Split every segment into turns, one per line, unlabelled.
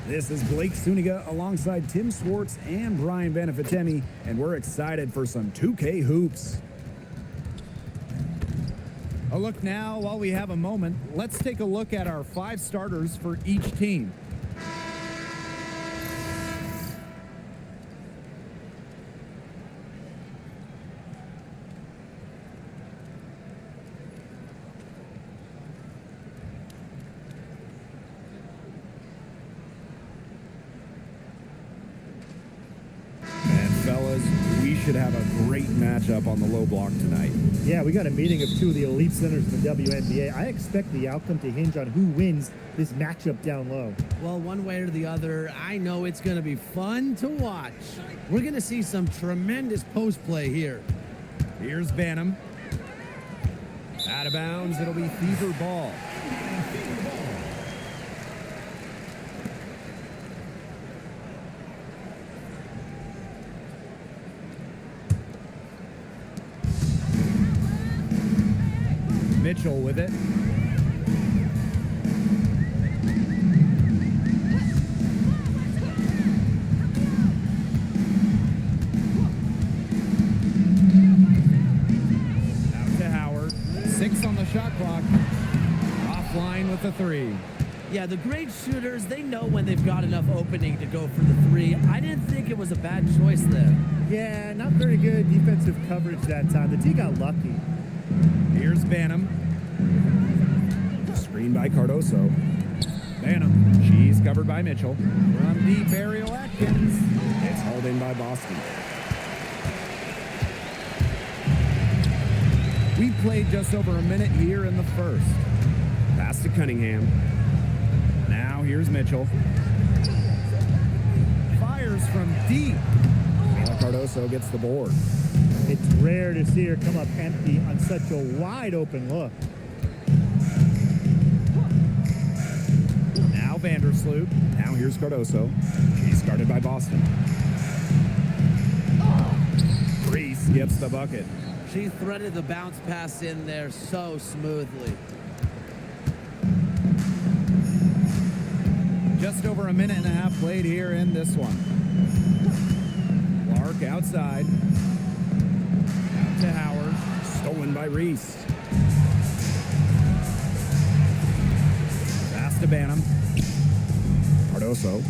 This is Blake Suniga alongside Tim Swartz and Brian Benefitemi, and we're excited for some 2K hoops. A look now, while we have a moment, let's take a look at our 5 starters for each team. Fellas, we should have a great matchup on the low block tonight.
Yeah, we got a meeting of 2 of the elite centers in the WNBA. I expect the outcome to hinge on who wins this matchup down low.
Well, one way or the other, I know it's going to be fun to watch. We're going to see some tremendous post play here.
Here's Banham. Out of bounds, it'll be Fever ball. Mitchell with it. Out to Howard. 6 on the shot clock. Offline with the 3.
Yeah, the great shooters, they know when they've got enough opening to go for the 3. I didn't think it was a bad choice there.
Yeah, not very good defensive coverage that time. The team got lucky.
Here's Banham. Screen by Cardoso. Banham. She's covered by Mitchell. From deep, Ariel Atkins. It's hauled in by Boston. We played just over a minute here in the first. Pass to Cunningham. Now here's Mitchell. Fires from deep. Cardoso gets the board.
It's rare to see her come up empty on such a wide open look.
Now Vandersloot. Now here's Cardoso. She's guarded by Boston. Reese gets the bucket.
She threaded the bounce pass in there so smoothly.
Just over a minute and a half played here in this one. Clark outside. Out to Howard. Stolen by Reese. Pass to Banham. Cardoso.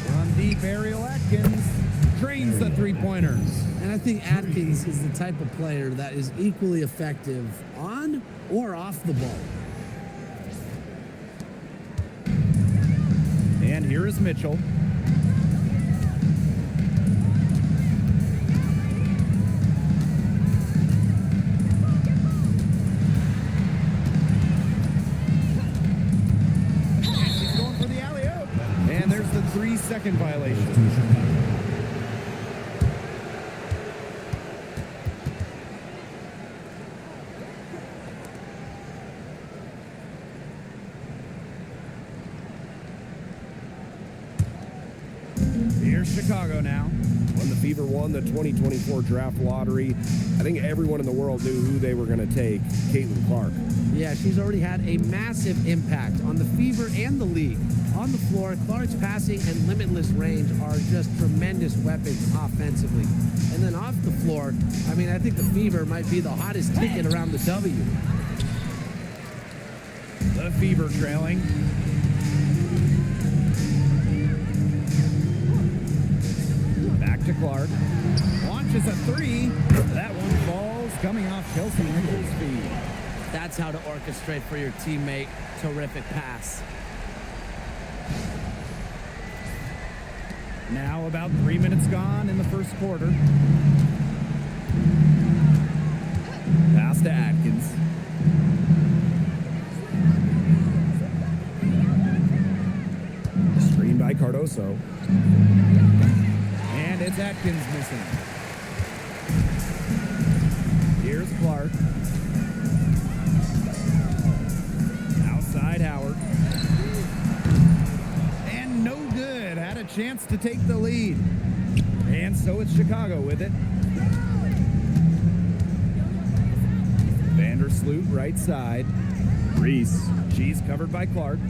From deep, Ariel Atkins drains the three-pointer.
And I think Atkins is the type of player that is equally effective on or off the ball.
And here is Mitchell. She's going for the alley-oop. And there's the 3-second violation. Chicago now. When the Fever won the 2024 draft lottery, I think everyone in the world knew who they were going to take, Caitlin Clark.
Yeah, she's already had a massive impact on the Fever and the league. On the floor, Clark's passing and limitless range are just tremendous weapons offensively. And then off the floor, I mean, I think the Fever might be the hottest ticket around the W.
The Fever trailing. To Clark. Launches a 3. That one falls coming off Chelsea Nichols' feet.
That's how to orchestrate for your teammate. Terrific pass.
Now about 3 minutes gone in the first quarter. Pass to Atkins. Screen by Cardoso. And it's Atkins missing. Here's Clark. Outside Howard. And no good. Had a chance to take the lead. And so it's Chicago with it. Vandersloot right side. Reese. She's covered by Clark.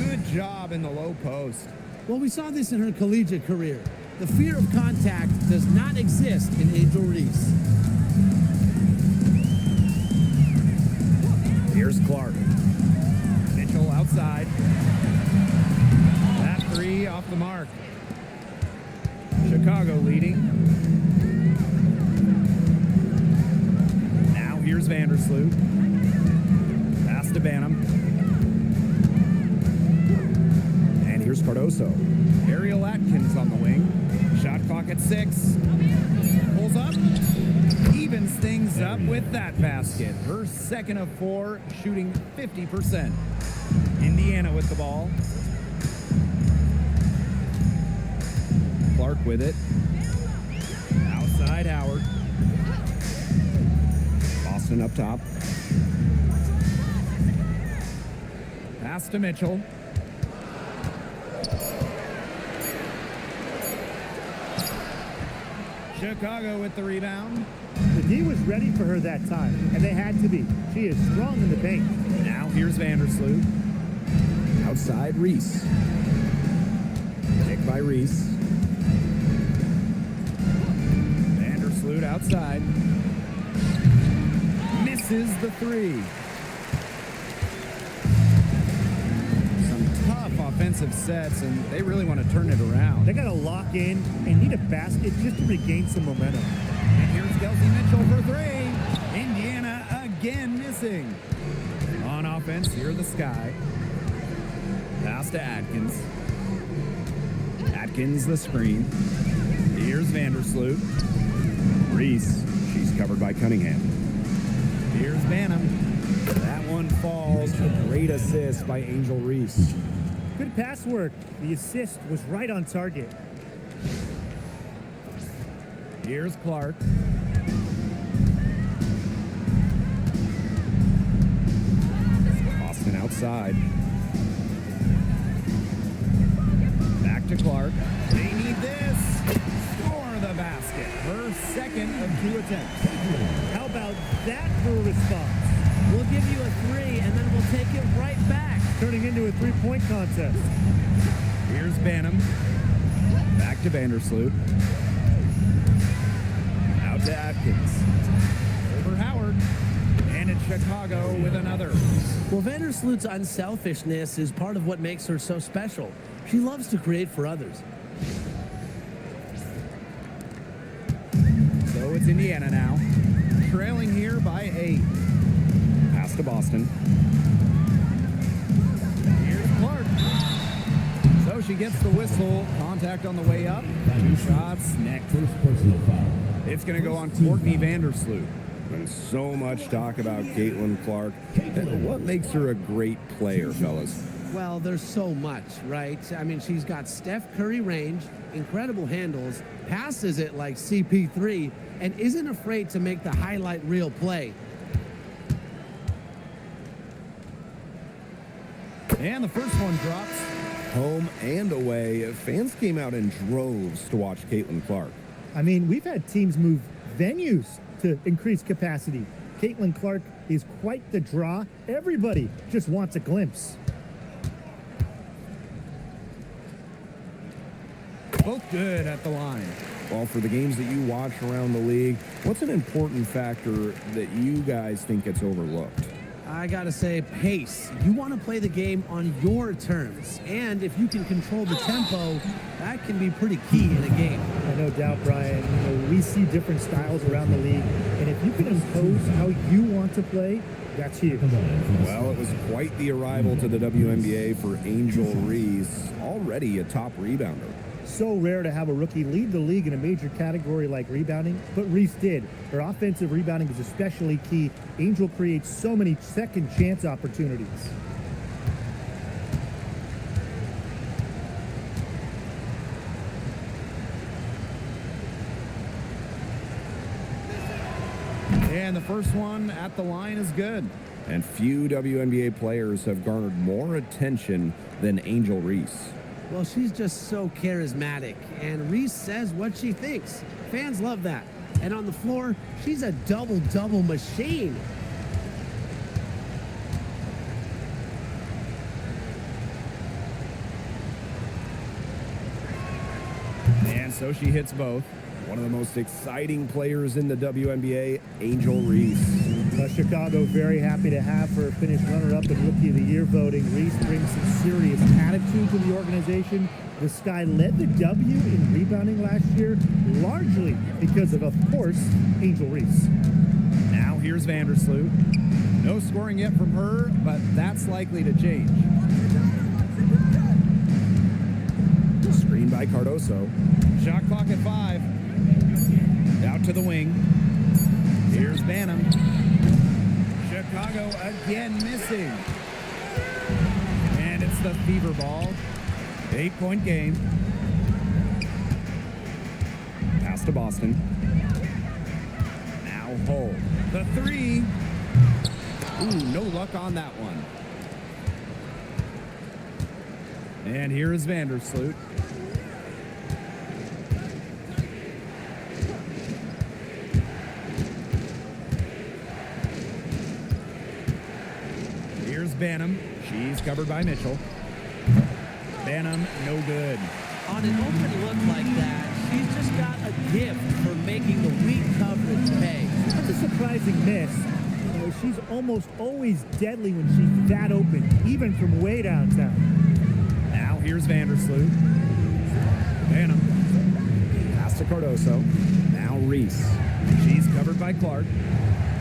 Good job in the low post.
Well, we saw this in her collegiate career. The fear of contact does not exist in Angel Reese.
Here's Clark. Mitchell outside. That three off the mark. Chicago leading. Now here's Vandersloot. Pass to Banham. And here's Cardoso. Ariel Atkins on the wing. Shot clock at 6. Pulls up. Evens things up with that basket. Her second of 4, shooting 50%. Indiana with the ball. Clark with it. Outside Howard. Boston up top. Pass to Mitchell. Chicago with the rebound.
The D was ready for her that time, and they had to be. She is strong in the paint.
Now here's Vandersloot. Outside Reese. Pick by Reese. Vandersloot outside. Misses the 3. Some tough offensive sets, and they really want to turn it around.
They got to lock in and need a basket just to regain some momentum.
And here's Kelsey Mitchell for 3. Indiana again missing. On offense, here the Sky. Pass to Atkins. Atkins the screen. Here's Vandersloot. Reese. She's covered by Cunningham. Here's Banham. That one falls. A great assist by Angel Reese.
Good pass work. The assist was right on target.
Here's Clark. Boston outside. Back to Clark. They need this. Score the basket. Her second of 2 attempts.
How about that for a response?
We'll give you a 3, and then we'll take it right back.
Turning into a three-point contest.
Here's Banham. Back to Vandersloot. Out to Atkins. Over Howard. And it's Chicago with another.
Well, Vandersloot's unselfishness is part of what makes her so special. She loves to create for others.
So it's Indiana now. Trailing here by 8. Pass to Boston. Here's Clark. So she gets the whistle. Contact on the way up. 2 shots next. It's going to go on Courtney Vandersloot. And so much talk about Caitlin Clark. What makes her a great player, fellas?
Well, there's so much, right? I mean, she's got Steph Curry range, incredible handles, passes it like CP3, and isn't afraid to make the highlight reel play.
And the first one drops. Home and away. Fans came out in droves to watch Caitlin Clark.
I mean, we've had teams move venues to increase capacity. Caitlin Clark is quite the draw. Everybody just wants a glimpse.
Both good at the line. Well, for the games that you watch around the league, what's an important factor that you guys think gets overlooked?
I gotta say, pace. You want to play the game on your terms. And if you can control the tempo, that can be pretty key in a game.
No doubt, Brian. We see different styles around the league. And if you can impose how you want to play, that's huge.
Well, it was quite the arrival to the WNBA for Angel Reese, already a top rebounder.
So rare to have a rookie lead the league in a major category like rebounding, but Reese did. Her offensive rebounding is especially key. Angel creates so many second chance opportunities.
And the first one at the line is good. And few WNBA players have garnered more attention than Angel Reese.
Well, she's just so charismatic, and Reese says what she thinks. Fans love that. And on the floor, she's a double-double machine.
And so she hits both. One of the most exciting players in the WNBA, Angel Reese.
Chicago very happy to have her finish runner-up in Rookie of the Year voting. Reese brings some serious attitude to the organization. The Sky led the W in rebounding last year, largely because of course, Angel Reese.
Now here's Vandersloot. No scoring yet from her, but that's likely to change. Screen by Cardoso. Shot clock at 5. Out to the wing. Here's Banham. Chicago again missing. And it's the Fever ball. 8-point game. Pass to Boston. Now Hull. The 3. Ooh, no luck on that one. And here is Vandersloot. Here's Banham. She's covered by Mitchell. Banham, no good.
On an open look like that, she's just got a gift for making the weak coverage pay.
That's a surprising miss. She's almost always deadly when she's that open, even from way downtown.
Now here's Vandersloot. Banham. Pass to Cardoso. Now Reese. She's covered by Clark.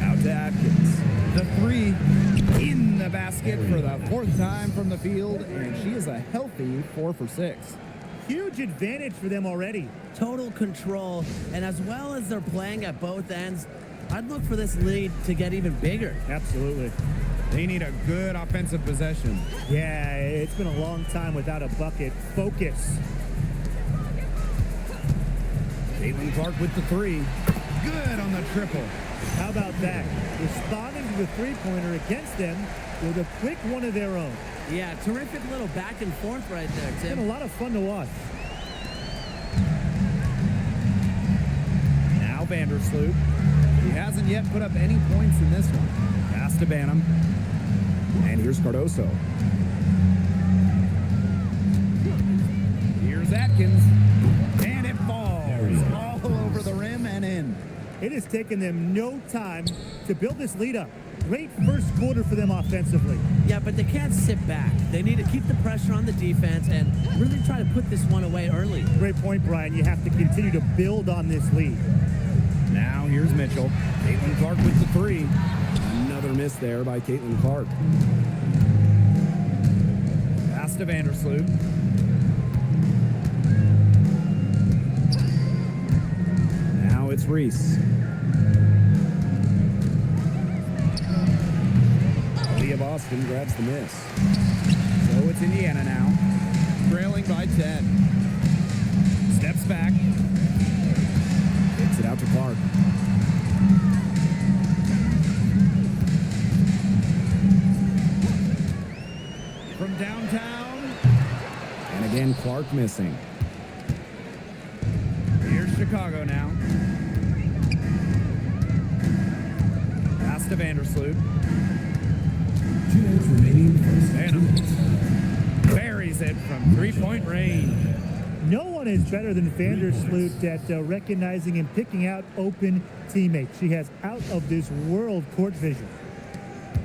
Out to Atkins. The 3 in the basket for the 4th time from the field, and she is a healthy 4 for 6.
Huge advantage for them already.
Total control, and as well as they're playing at both ends, I'd look for this lead to get even bigger.
Absolutely.
They need a good offensive possession.
Yeah, it's been a long time without a bucket. Focus.
Caitlin Clark with the 3. Good on the triple.
How about that? Responding to the three-pointer against them with a quick one of their own.
Yeah, terrific little back and forth right there,
It's
Tim.
been a lot of fun to watch.
Now Vandersloot. He hasn't yet put up any points in this one. Pass to Banham. And here's Cardoso. Here's Atkins. And it falls all over the rim and in.
It has taken them no time to build this lead up. Great first quarter for them offensively.
Yeah, but they can't sit back. They need to keep the pressure on the defense and really try to put this one away early.
Great point, Brian. You have to continue to build on this lead.
Now here's Mitchell. Caitlin Clark with the 3. Another miss there by Caitlin Clark. Pass to Vandersloot. Now it's Reese. Leah Boston grabs the miss. So it's Indiana now, trailing by 10. Steps back. Kicks it out to Clark. From downtown. And again, Clark missing. Here's Chicago now. Pass to Vandersloot.
2 minutes remaining first.
Banham buries it from three-point range.
No one is better than Vandersloot at recognizing and picking out open teammates. She has out-of-this-world court vision.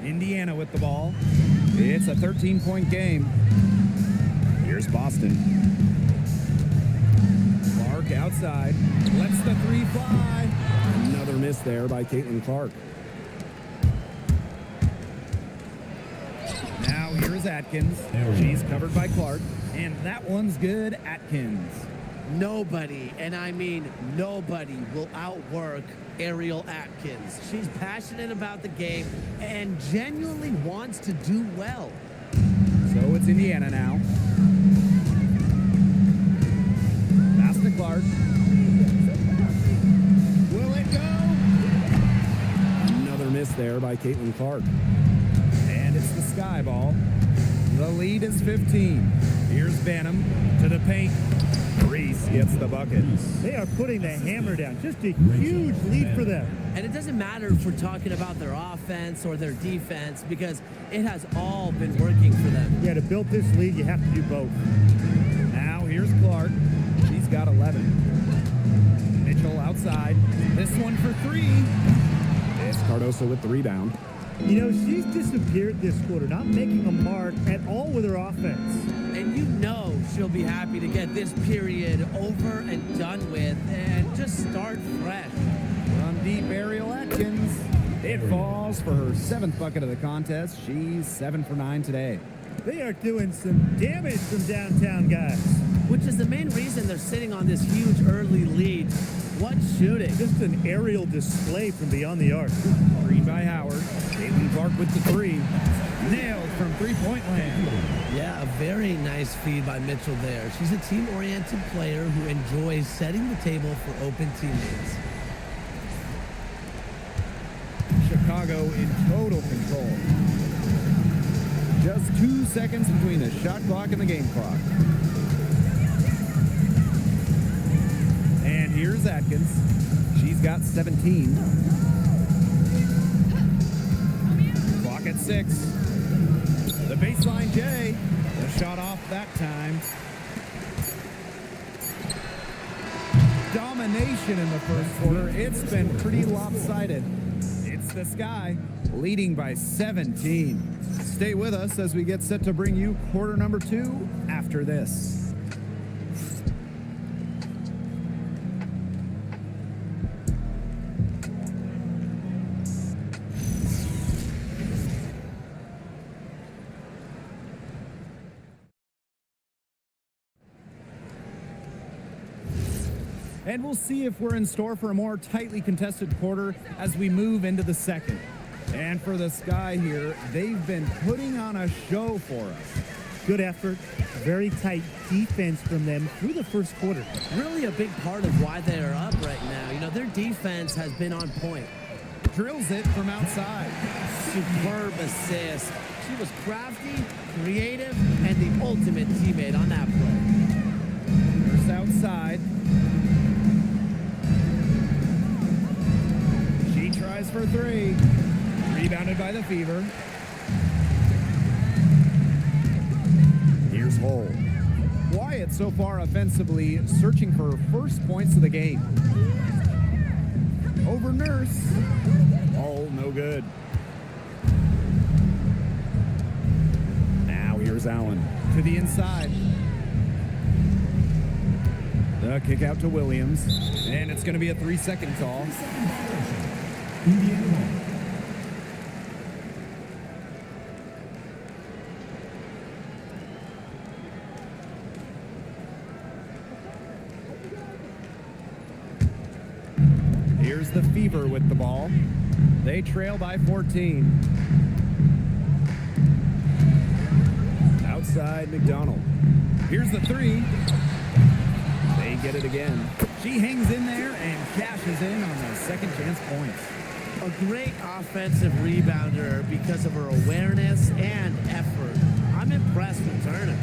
Indiana with the ball. It's a 13-point game. Here's Boston. Clark outside. Lets the 3 fly. Another miss there by Caitlin Clark. Now here is Atkins. She's covered by Clark. And that one's good. Atkins.
Nobody, and I mean nobody, will outwork Ariel Atkins. She's passionate about the game and genuinely wants to do well.
So it's Indiana now. Pass to Clark. Will it go? Another miss there by Caitlin Clark. And it's the Sky ball. The lead is 15. Here's Banham to the paint. Reese gets the bucket.
They are putting the hammer down. Just a huge lead for them.
And it doesn't matter if we're talking about their offense or their defense because it has all been working for them.
Yeah, to build this lead, you have to do both.
Now here's Clark. She's got 11. Mitchell outside. This one for three. It's Cardoso with the rebound.
You know, she's disappeared this quarter, not making a mark at all with her offense.
And you know she'll be happy to get this period over and done with and just start fresh.
From deep, Ariel Atkins. It falls for her 7th bucket of the contest. She's 7 for 9 today.
They are doing some damage from downtown, guys.
Which is the main reason they're sitting on this huge early lead. What shooting?
Just an aerial display from beyond the arc.
Green by Howard. Caitlin Clark with the three. Nailed from three-point land.
Yeah, a very nice feed by Mitchell there. She's a team-oriented player who enjoys setting the table for open teammates.
Chicago in total control. Just 2 seconds between the shot clock and the game clock. And here's Atkins. She's got 17. Clock at 6. The baseline J. The shot off that time. Domination in the first quarter. It's been pretty lopsided. It's the Sky leading by 17. Stay with us as we get set to bring you quarter number 2 after this. And we'll see if we're in store for a more tightly contested quarter as we move into the second. And for the Sky here, they've been putting on a show for us.
Good effort, very tight defense from them through the first quarter.
Really a big part of why they are up right now. You know, their defense has been on point.
Drills it from outside.
Superb assist. She was crafty, creative, and the ultimate teammate on that play.
First outside. She tries for three. Rebounded by the Fever. Here's Hull. Wyatt so far offensively searching for her first points of the game. Over Nurse. Oh, no good. Now here's Allen to the inside. The kick out to Williams. And it's going to be a 3-second call.
Indiana ball.
Here's the Fever with the ball. They trail by 14. Outside McDonald. Here's the three. They get it again. She hangs in there and cashes in on the second chance points.
A great offensive rebounder because of her awareness and effort. I'm impressed with Turner.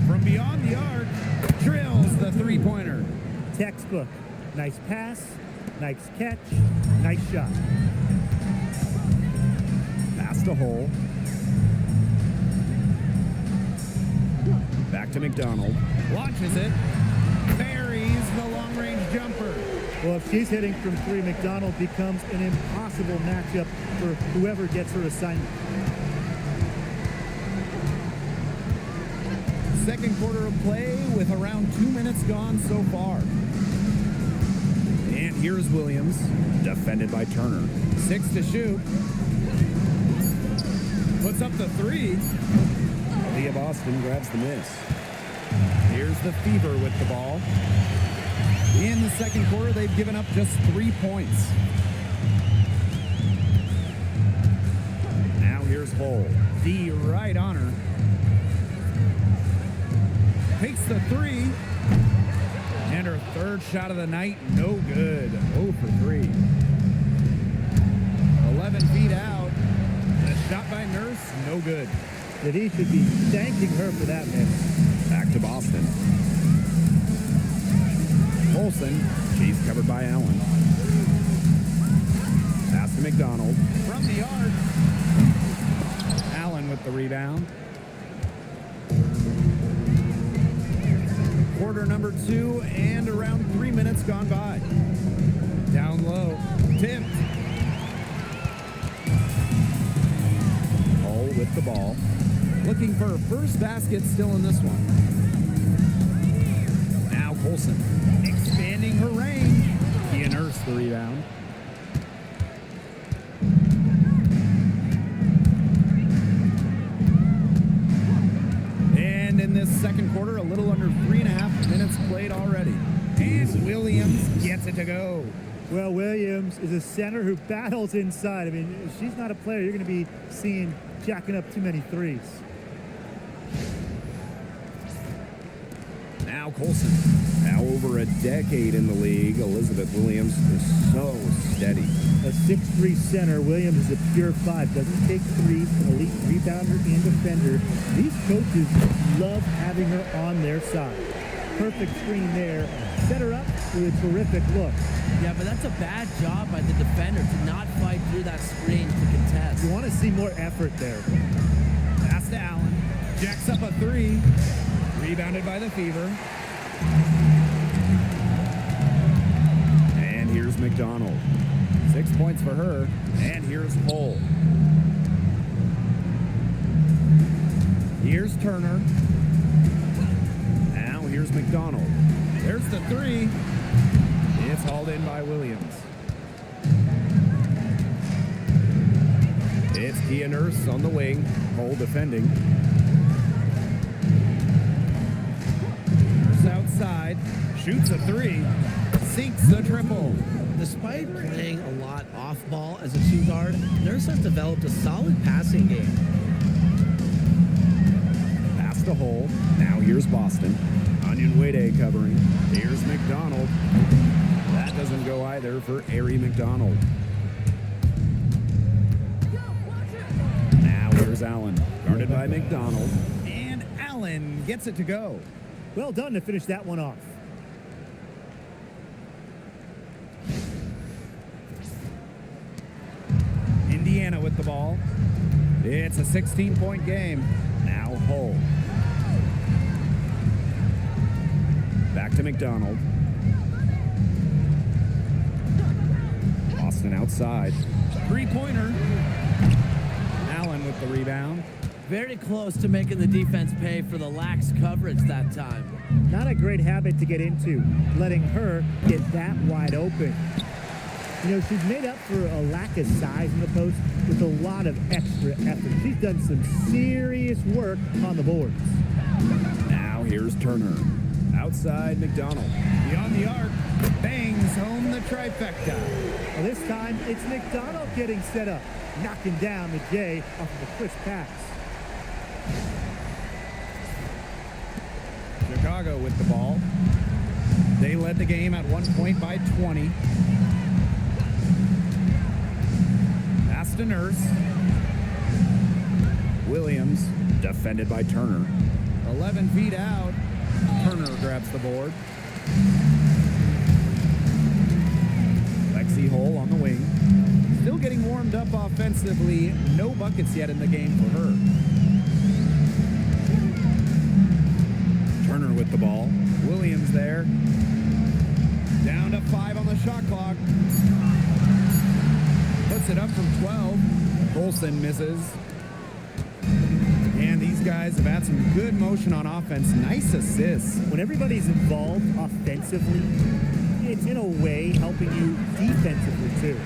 From beyond the arc, drills the three-pointer.
Textbook. Nice pass, nice catch, nice shot.
Pass to Hull. Back to McDonald. Launches it. Buries the long-range jumper.
Well, if she's hitting from three, McDonald becomes an impossible matchup for whoever gets her assignment.
Second quarter of play with around 2 minutes gone so far. And here's Williams, defended by Turner. 6 to shoot. Puts up the three. Leah Boston grabs the miss. Here's the Fever with the ball. In the second quarter, they've given up just 3 points. Now here's Hull. D right on her. Takes the three. And her third shot of the night, no good. 0 for 3. 11 feet out. The shot by Nurse, no good.
That he should be thanking her for that miss.
Back to Boston. Olsen, she's covered by Allen. Pass to McDonald. From the arc. Allen with the rebound. quarter number 2 and around 3 minutes gone by. Down low, tipped. Hull with the ball. Looking for her first basket still in this one. Now Colson expanding her range. Kia Nurse the rebound. And in this second quarter, a little under 3.5 minutes played already. And Williams gets it to go.
Well, Williams is a center who battles inside. I mean, she's not a player you're going to be seeing jacking up too many threes.
Now Colson. Now over a decade in the league, Elizabeth Williams is so steady.
A 6'3" center, Williams is a pure 5. Doesn't take threes, an elite rebounder and defender. These coaches love having her on their side. Perfect screen there. Set her up with a terrific look.
Yeah, but that's a bad job by the defender to not fight through that screen to contest.
You want to see more effort there.
Pass to Allen. Jacks up a 3. Rebounded by the Fever. And here's McDonald. 6 points for her. And here's Hull. Here's Turner. Now here's McDonald. There's the 3. It's hauled in by Williams. It's Kia Nurse on the wing. Hull defending. Nurse outside. Shoots a 3. Sinks the triple.
Despite playing a lot off ball as a 2 guard, Nurse has developed a solid passing game.
Pass to Hull. Now here's Boston. Onion Wade covering. Here's McDonald. That doesn't go either for Ari McDonald. Now here's Allen. Guarded by McDonald. And Allen gets it to go.
Well done to finish that one off.
Indiana with the ball. It's a 16-point game. Now Hull. Back to McDonald. Boston outside. 3-pointer. Allen with the rebound.
Very close to making the defense pay for the lax coverage that time.
Not a great habit to get into, letting her get that wide open. You know, she's made up for a lack of size in the post with a lot of extra effort. She's done some serious work on the boards.
Now here's Turner. Outside McDonald. Beyond the arc. Bangs home the trifecta.
Well, this time, it's McDonald getting set up, knocking down the J off of a crisp pass.
Chicago with the ball. They led the game at 1 point by 20. Pass to Nurse. Williams, defended by Turner. 11 feet out. Turner grabs the board. Lexi Hull on the wing. Still getting warmed up offensively. No buckets yet in the game for her. Turner with the ball. Williams there. Down to 5 on the shot clock. Puts it up from 12. Colson misses. And these guys have had some good motion on offense. Nice assists.
When everybody's involved offensively, it's in a way helping you defensively too.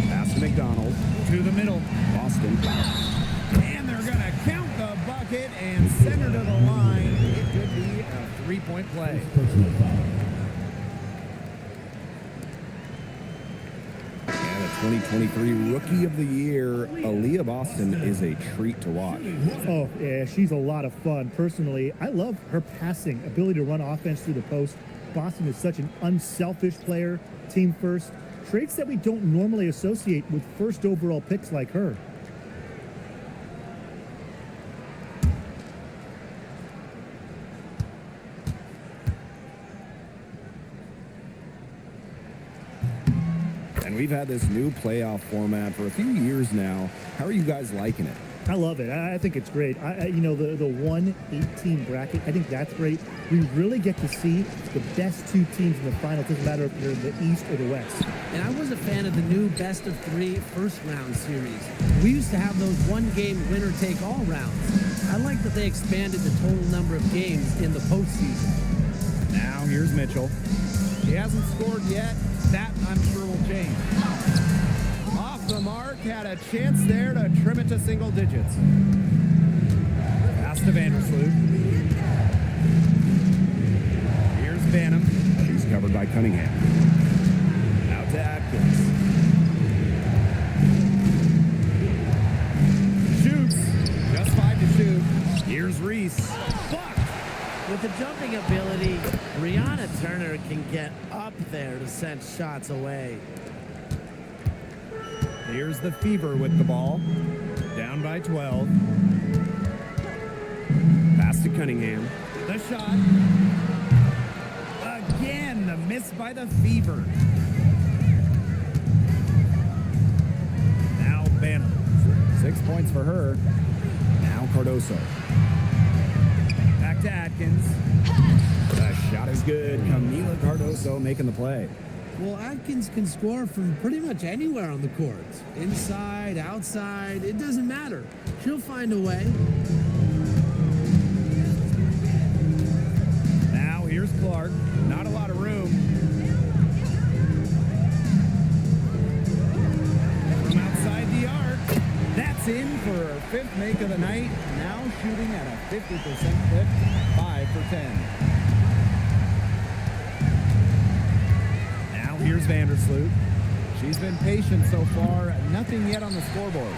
Pass to McDonald. To the middle. Boston. And they're going to count the bucket and send her to the line. It could be a 3-point play.
Personal foul.
And the 2023 Rookie of the Year, Aaliyah Boston, is a treat to watch.
Oh, yeah, she's a lot of fun. Personally, I love her passing, ability to run offense through the post. Boston is such an unselfish player, team first, traits that we don't normally associate with first overall picks like her.
And we've had this new playoff format for a few years now. How are you guys liking it?
I love it. I think it's great. You know, the 1-18 bracket, I think that's great. We really get to see the best two teams in the final. It doesn't matter if you're in the East or the West.
And I was a fan of the new best-of-3 first-round series. We used to have those one-game winner-take-all rounds. I like that they expanded the total number of games in the postseason.
Now here's Mitchell. He hasn't scored yet. That, I'm sure, will change. Off the mark, had a chance there to trim it to single digits. Pass to Vandersloot. Here's Banham. She's covered by Cunningham. Out to Atkins. Shoots. Just 5 to shoot. Here's Reese.
With the jumping ability, Brianna Turner can get up there to send shots away.
Here's the Fever with the ball. Down by 12. Pass to Cunningham. The shot. Again, the miss by the Fever. Now Banham. 6 points for her. Now Cardoso. Back to Atkins. The shot is good. Camila Cardoso making the play.
Well, Atkins can score from pretty much anywhere on the court. Inside, outside, it doesn't matter. She'll find a way.
Now here's Clark. Not a lot of room. From outside the arc. That's in for her 5th make of the night. Now shooting at a 50% clip. 5 for 10. Here's Vandersloot. She's been patient so far. Nothing yet on the scoreboard.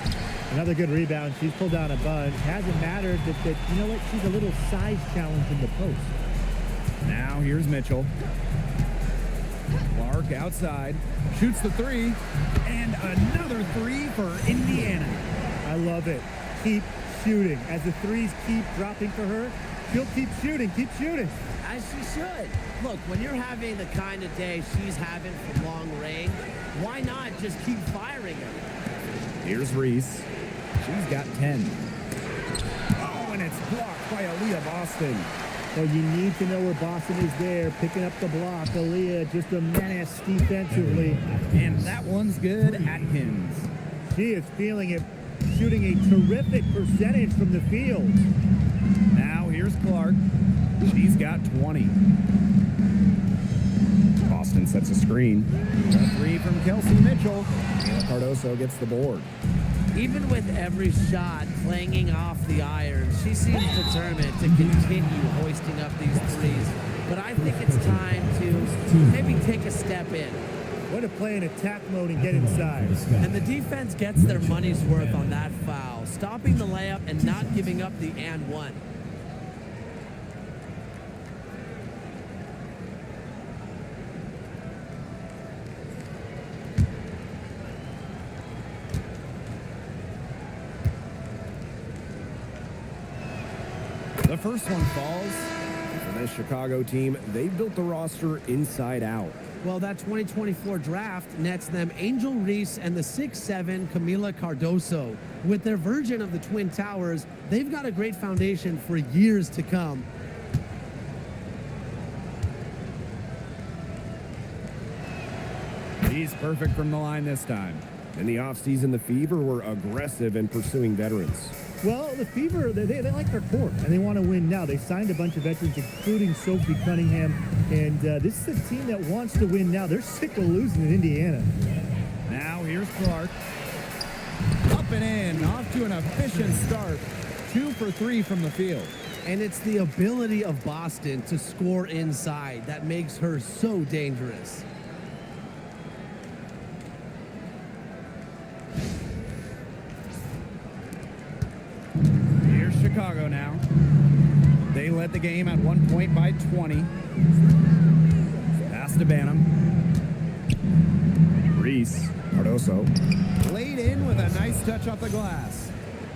Another good rebound. She's pulled down a bunch. Hasn't mattered that you know what? She's a little size challenge in the post.
Now here's Mitchell. Clark outside. Shoots the 3. And another 3 for Indiana.
I love it. Keep shooting. As the threes keep dropping for her, she'll keep shooting. Keep shooting.
As she should. Look, when you're having the kind of day she's having from long range, why not just keep firing her?
Here's Reese. She's got 10. Oh, and it's blocked by Aaliyah Boston.
Well, you need to know where Boston is there, picking up the block. Aaliyah just a menace defensively.
And that one's good. Atkins.
She is feeling it, shooting a terrific percentage from the field.
Now here's Clark. She's got 20. Boston sets a screen. A 3 from Kelsey Mitchell. And Cardoso gets the board.
Even with every shot clanging off the iron, she seems determined to continue hoisting up these threes. But I think it's time to maybe take a step in.
Way to play in attack mode and get inside.
And the defense gets their money's worth on that foul, stopping the layup and not giving up the and one.
The first one falls. For this Chicago team, they've built the roster inside out.
Well, that 2024 draft nets them Angel Reese and the 6'7" Camila Cardoso. With their version of the Twin Towers, they've got a great foundation for years to come.
He's perfect from the line this time. In the offseason, the Fever were aggressive in pursuing veterans.
Well, the Fever, they like their core, and they want to win now. They signed a bunch of veterans, including Sophie Cunningham, and this is a team that wants to win now. They're sick of losing in Indiana.
Now here's Clark. Up and in, off to an efficient start. 2 for 3 from the field.
And it's the ability of Boston to score inside that makes her so dangerous.
Chicago now. They led the game at 1 point by 20. Pass to Banham. Reese. Cardoso. Laid in with a nice touch off the glass.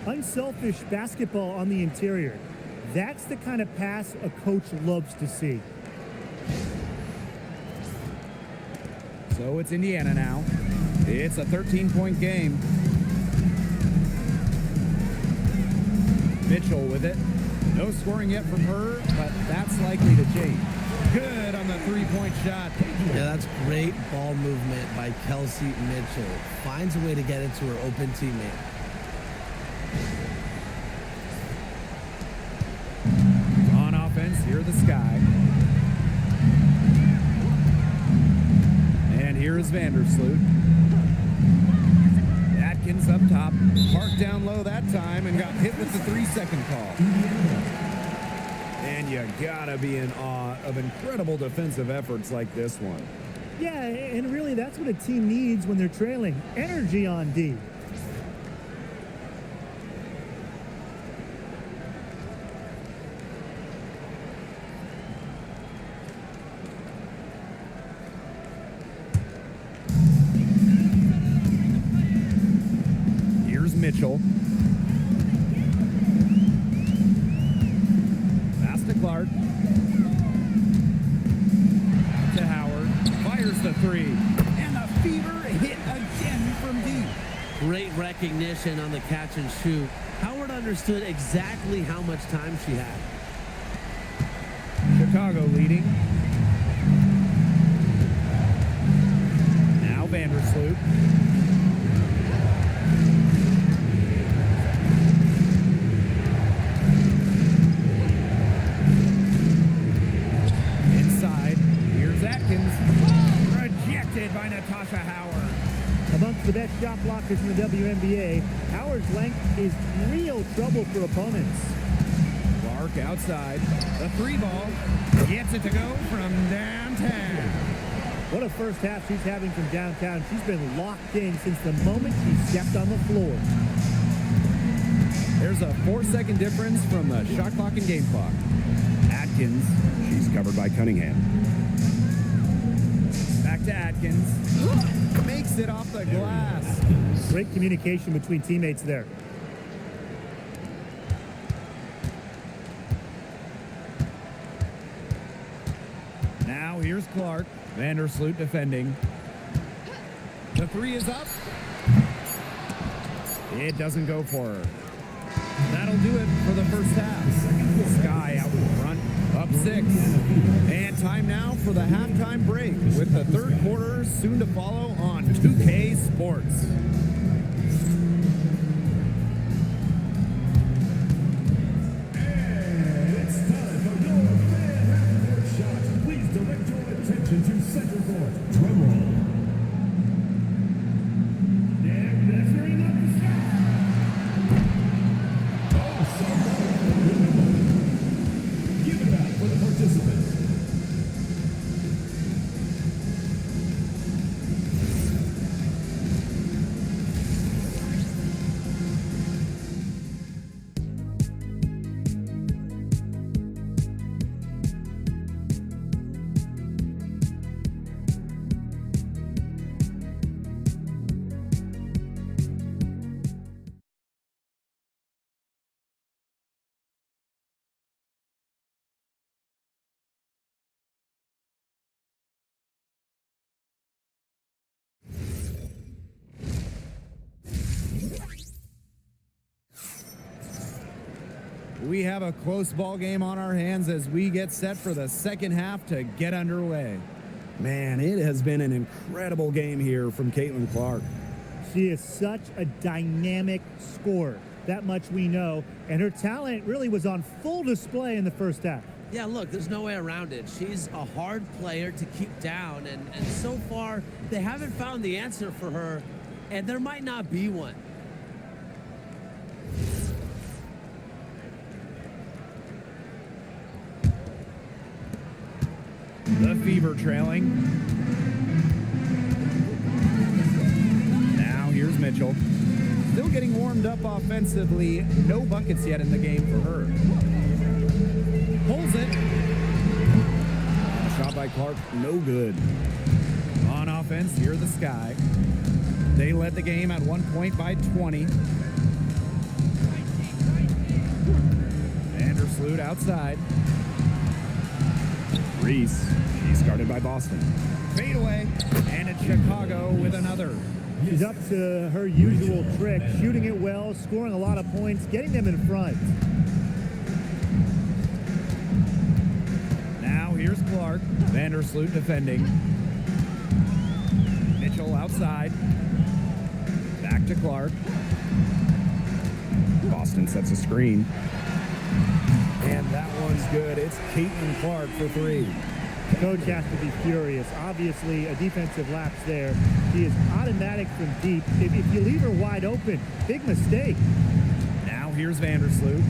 Unselfish basketball on the interior. That's the kind of pass a coach loves to see.
So it's Indiana now. It's a 13-point game. Mitchell with it. No scoring yet from her, but that's likely to change. Good on the three-point shot.
Yeah, that's great ball movement by Kelsey Mitchell. Finds a way to get it to her open teammate.
On offense, here the Sky. And here is Vandersloot. Atkins up top. Parked down low that time and got hit with the 3-second call. And you gotta be in awe of incredible defensive efforts like this one.
Yeah, and really that's what a team needs when they're trailing. Energy on D.
Here's Mitchell. Pass to Clark. Out to Howard. Fires the three. And the Fever hit again from deep.
Great recognition on the catch and shoot. Howard understood exactly how much time she had.
Chicago leading. Now Vandersloot. Inside. Here's Atkins. Rejected by Natasha Howard.
Amongst the best shot blockers in the WNBA, Howard's length is real trouble for opponents.
Clark outside. The three ball. Gets it to go from downtown.
What a first half she's having from downtown. She's been locked in since the moment she stepped on the floor.
There's a 4-second difference from the shot clock and game clock. Atkins. She's covered by Cunningham. Back to Atkins. Makes it off the glass.
Great communication between teammates there.
Now here's Clark. Vandersloot defending. The three is up. It doesn't go for her. That'll do it for the first half. Sky out in front, up 6. And time now for the halftime break with the third quarter soon to follow on 2K Sports.
It's time for your fan half-court shot. Please direct your attention to center court. Drum roll. And measuring up the shot. Oh, somebody. Give it back for the participants.
We have a close ball game on our hands as we get set for the second half to get underway. Man, it has been an incredible game here from Caitlin Clark.
She is such a dynamic scorer. That much we know. And her talent really was on full display in the first half.
Yeah, look, there's no way around it. She's a hard player to keep down, and so far, they haven't found the answer for her, and there might not be one.
The Fever trailing. Now here's Mitchell. Still getting warmed up offensively. No buckets yet in the game for her. Pulls it. Shot by Clark, no good. On offense, here the Sky. They led the game at 1 point by 20. Vandersloot outside. Reese, she's guarded by Boston. Fade away, and it's Chicago with another.
She's up to her usual trick, shooting it well, scoring a lot of points, getting them in front.
Now here's Clark. Vandersloot defending. Mitchell outside. Back to Clark. Boston sets a screen. And that one's good. It's Caitlin Clark for three.
Coach has to be furious. Obviously, a defensive lapse there. She is automatic from deep. If you leave her wide open, big mistake.
Now here's Vandersloot.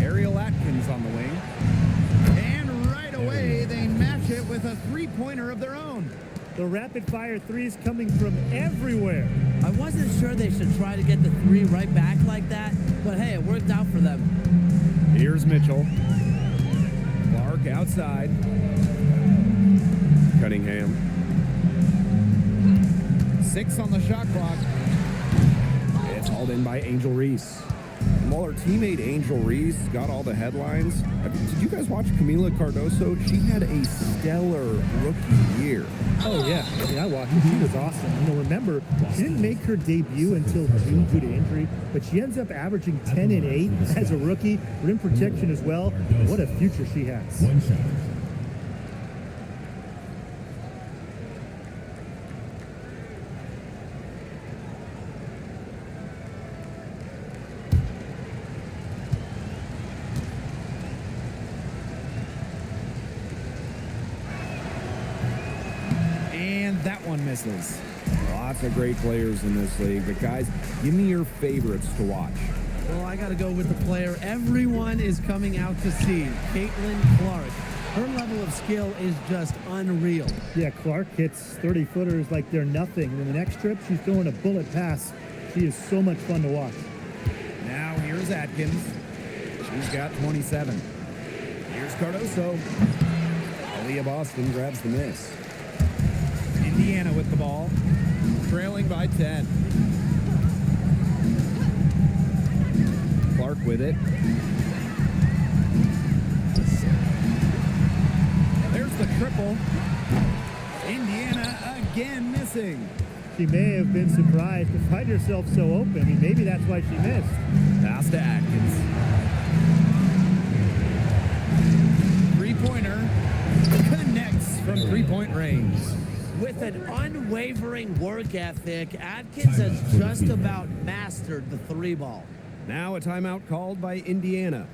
Ariel Atkins on the wing. And right away, they match it with a three-pointer of their own.
The rapid-fire threes coming from everywhere.
I wasn't sure they should try to get the three right back like that, but hey, it worked out for them.
Here's Mitchell. Clark outside. Cunningham. 6 on the shot clock. It's hauled in by Angel Reese. And while her teammate Angel Reese got all the headlines, did you guys watch Camila Cardoso? She had a stellar rookie year.
Oh, yeah. I watched her. She was awesome. Remember, she didn't make her debut until June due to injury, but she ends up averaging 10 and 8 as a rookie. Rim protection as well. What a future she has.
One shot.
That one misses. Lots of great players in this league. But guys, give me your favorites to watch.
Well, I got to go with the player everyone is coming out to see, Caitlin Clark. Her level of skill is just unreal.
Yeah, Clark hits 30-footers like they're nothing. And the next trip, she's throwing a bullet pass. She is so much fun to watch.
Now here's Atkins. She's got 27. Here's Cardoso. Aaliyah Boston grabs the miss. Indiana with the ball, trailing by 10. Clark with it. There's the triple. Indiana again missing.
She may have been surprised to find herself so open. I mean, maybe that's why she missed.
Pass to Atkins. Three-pointer connects from three-point range.
With an unwavering work ethic, Atkins has just about mastered the three ball.
Now a timeout called by Indiana.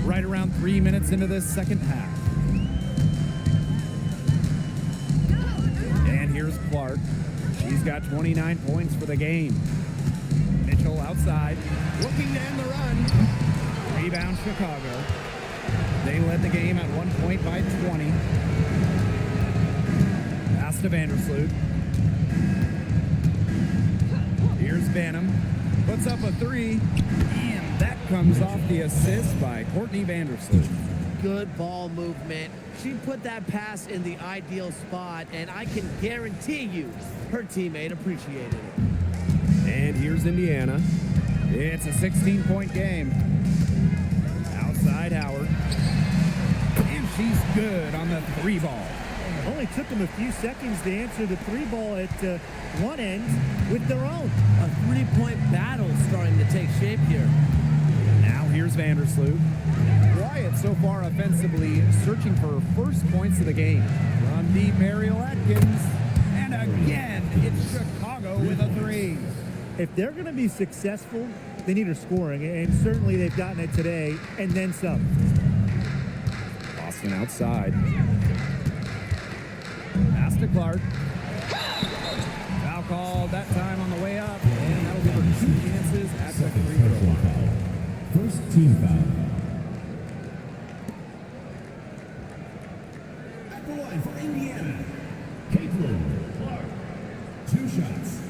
Right around 3 minutes into this second half. And here's Clark. She's got 29 points for the game. Mitchell outside, looking to end the run. Rebound Chicago. They led the game at 1 point by 20. Pass to Vandersloot. Here's Banham. Puts up a three. And that comes off the assist by Courtney Vandersloot.
Good ball movement. She put that pass in the ideal spot, and I can guarantee you her teammate appreciated it.
And here's Indiana. It's a 16-point game. Outside Howard. And she's good on the three ball.
Only took them a few seconds to answer the three ball at one end with their own.
A three-point battle starting to take shape here.
Now here's Vandersloot. Wyatt so far offensively searching for first points of the game. From deep, Ariel Atkins. And again, it's Chicago with a three.
If they're going to be successful, they need her scoring, and certainly they've gotten it today, and then some.
Boston outside. Pass to Clark. Foul called that time on the way up, and that'll give her 2 chances at the free throw line.
First team foul. At the line for Indiana, Caitlin Clark. 2 shots.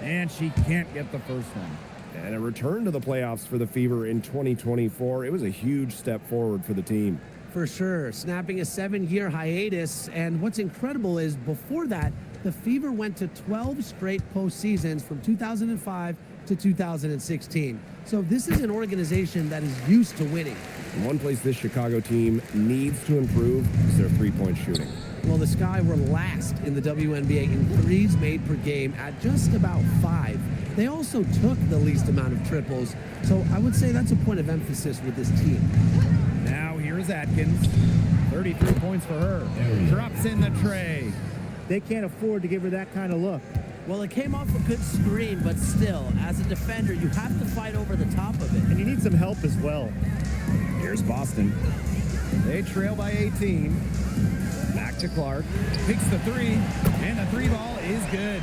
And she can't get the first one.
And a return to the playoffs for the Fever in 2024. It was a huge step forward for the team.
For sure, snapping a 7-year hiatus. And what's incredible is before that, the Fever went to 12 straight postseasons from 2005 to 2016. So this is an organization that is used to winning.
And one place this Chicago team needs to improve is their three-point shooting.
Well, the Sky were last in the WNBA in threes made per game at just about 5. They also took the least amount of triples, so I would say that's a point of emphasis with this team.
Now here's Atkins. 33 points for her. Drops in the tray.
They can't afford to give her that kind of look.
Well, it came off a good screen, but still, as a defender, you have to fight over the top of it.
And you need some help as well.
Here's Boston. They trail by 18. Back to Clark. Picks the three, and the three ball is good.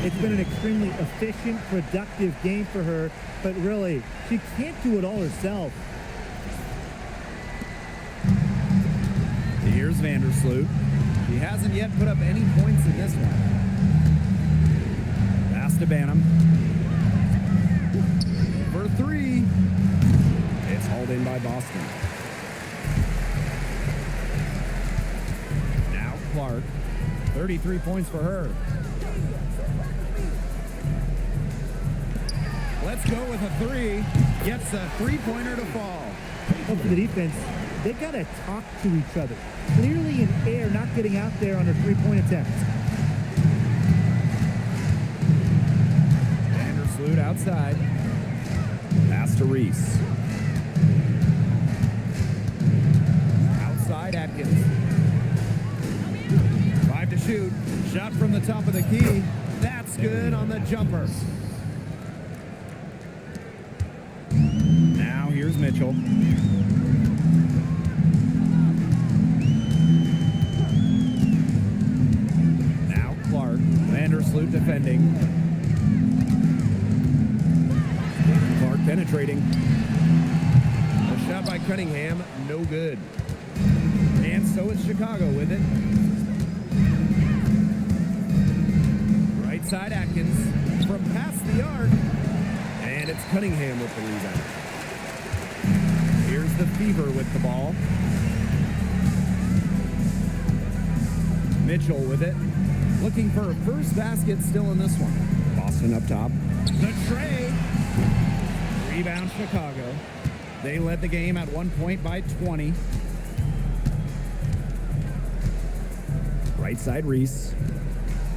It's been an extremely efficient, productive game for her, but really, she can't do it all herself.
Here's Vandersloot. She hasn't yet put up any points in this one. Pass to Banham. For 3.
It's hauled in by Boston.
Now Clark. 33 points for her. Let's go with a 3. Gets a three-pointer to fall.
Well, for the defense, they got to talk to each other. Clearly in air, not getting out there on a three-point attempt.
Vandersloot outside.
Pass to Reese.
Outside Atkins. 5 to shoot. Shot from the top of the key. That's good on the jumper. Now here's Mitchell. Now Clark. Vandersloot defending.
Clark penetrating.
A shot by Cunningham, no good. And so is Chicago with it. Right side Atkins from past the arc. And it's Cunningham with the rebound. Here's the Fever with the ball. Mitchell with it. Looking for a first basket still in this one.
Boston up top.
The tray. Rebound Chicago. They led the game at 1 point by 20.
Right side Reese.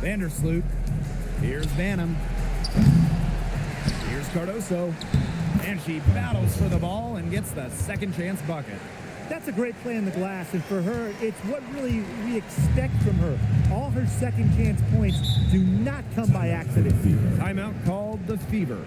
Vandersloot. Here's Banham. Here's Cardoso. And she battles for the ball and gets the second chance bucket.
That's a great play in the glass, and for her, it's what really we expect from her. All her second chance points do not come by accident.
Timeout called the Fever.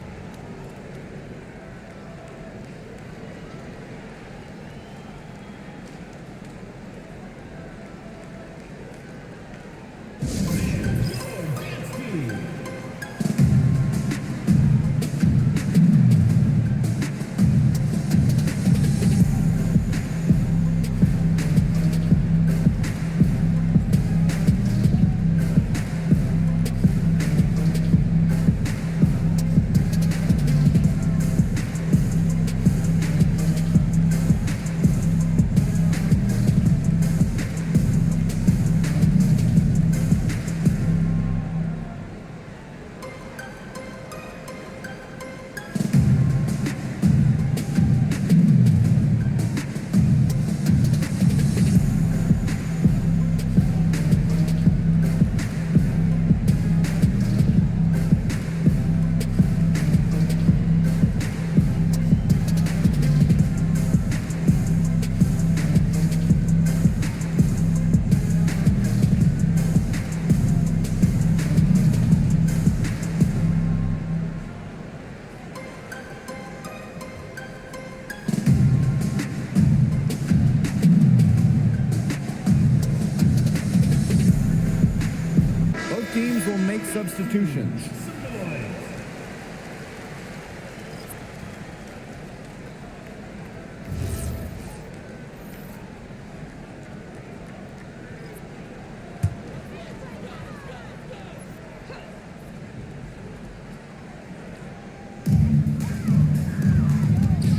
substitutions.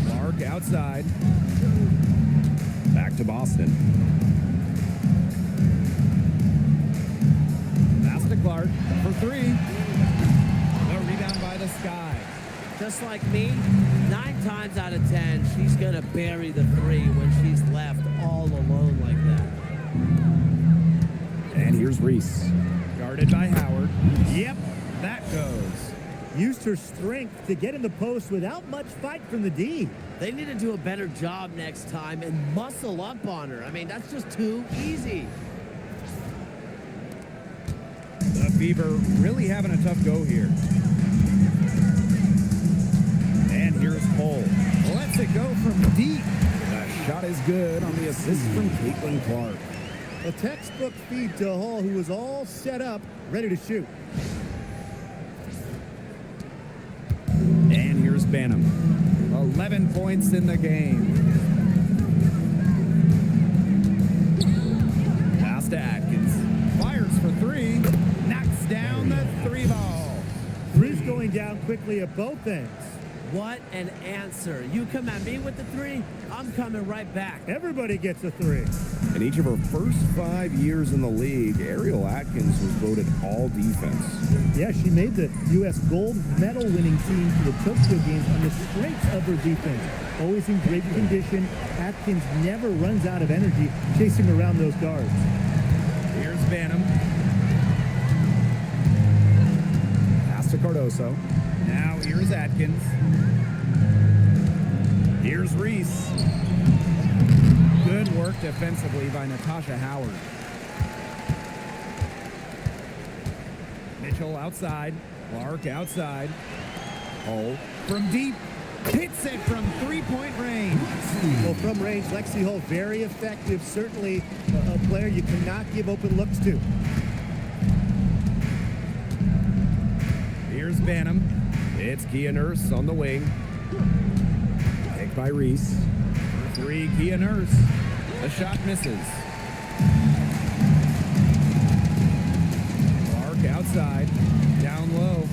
Clark outside. Back to Boston. Pass to Clark for three. No rebound by the Sky.
Just like me, 9 times out of 10, she's going to bury the 3 when she's left all alone like that.
And here's Reese.
Guarded by Howard. Yep, that goes.
Used her strength to get in the post without much fight from the D.
They need to do a better job next time and muscle up on her. I mean, that's just too easy.
The Fever really having a tough go here. And here's Cole. Lets it go from deep.
The shot is good on the assist from Caitlin Clark.
A textbook feed to Hall, who was all set up, ready to shoot.
And here's Banham. 11 points in the game. Pass to Atkins. Fires for 3. Knocks down the 3 ball.
Three's going down quickly at both ends.
What an answer. You come at me with the 3, I'm coming right back.
Everybody gets a 3.
In each of her first 5 years in the league, Ariel Atkins was voted all defense.
Yeah, she made the U.S. gold medal winning team to the Tokyo Games on the strength of her defense. Always in great condition, Atkins never runs out of energy chasing around those guards.
Here's Banham.
Pass to Cardoso.
Now here's Atkins. Here's Reese. Good work defensively by Natasha Howard. Mitchell outside. Clark outside. Hull from deep. Hits it from 3-point range.
Well, from range, Lexi Hull, very effective. Certainly a player you cannot give open looks to.
Here's Banham.
It's Kia Nurse on the wing. Picked by Reese.
For 3, Kia Nurse. The shot misses. Clark outside. Down low.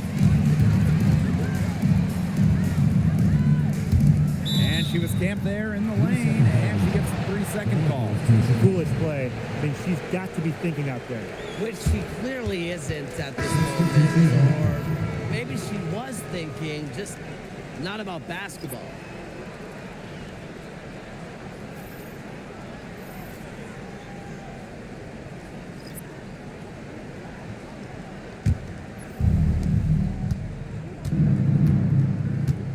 And she was camped there in the lane, and she gets a 3-second call.
Foolish play. I mean, she's got to be thinking out there.
Which she clearly isn't at this moment. Or maybe she was thinking, just not about basketball.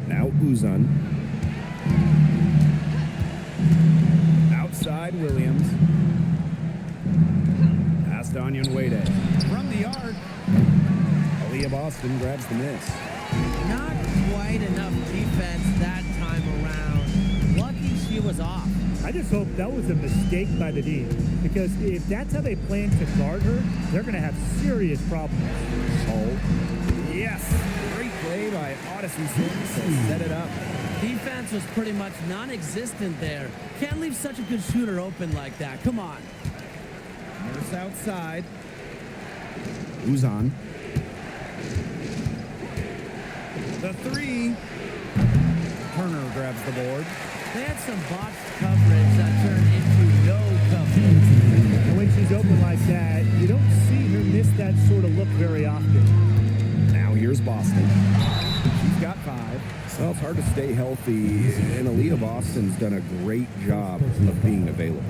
Now Uzan.
Outside Williams. Pass to Onion Wade. From the arc.
Aaliyah Boston grabs the miss.
Not quite enough defense that time around. Lucky she was off.
I just hope that was a mistake by the D, because if that's how they plan to guard her, they're going to have serious problems.
Hull.
Yes. Great play by Odyssey Sims to set it up.
Defense was pretty much non-existent there. Can't leave such a good shooter open like that. Come on.
Nurse outside.
Uzan.
The 3. Turner grabs the board.
They had some botched coverage that turned into no coverage.
And when she's open like that, you don't see her miss that sort of look very often.
Now here's Boston.
She's got 5.
Well, it's hard to stay healthy, and Aaliyah Boston's done a great job of being available.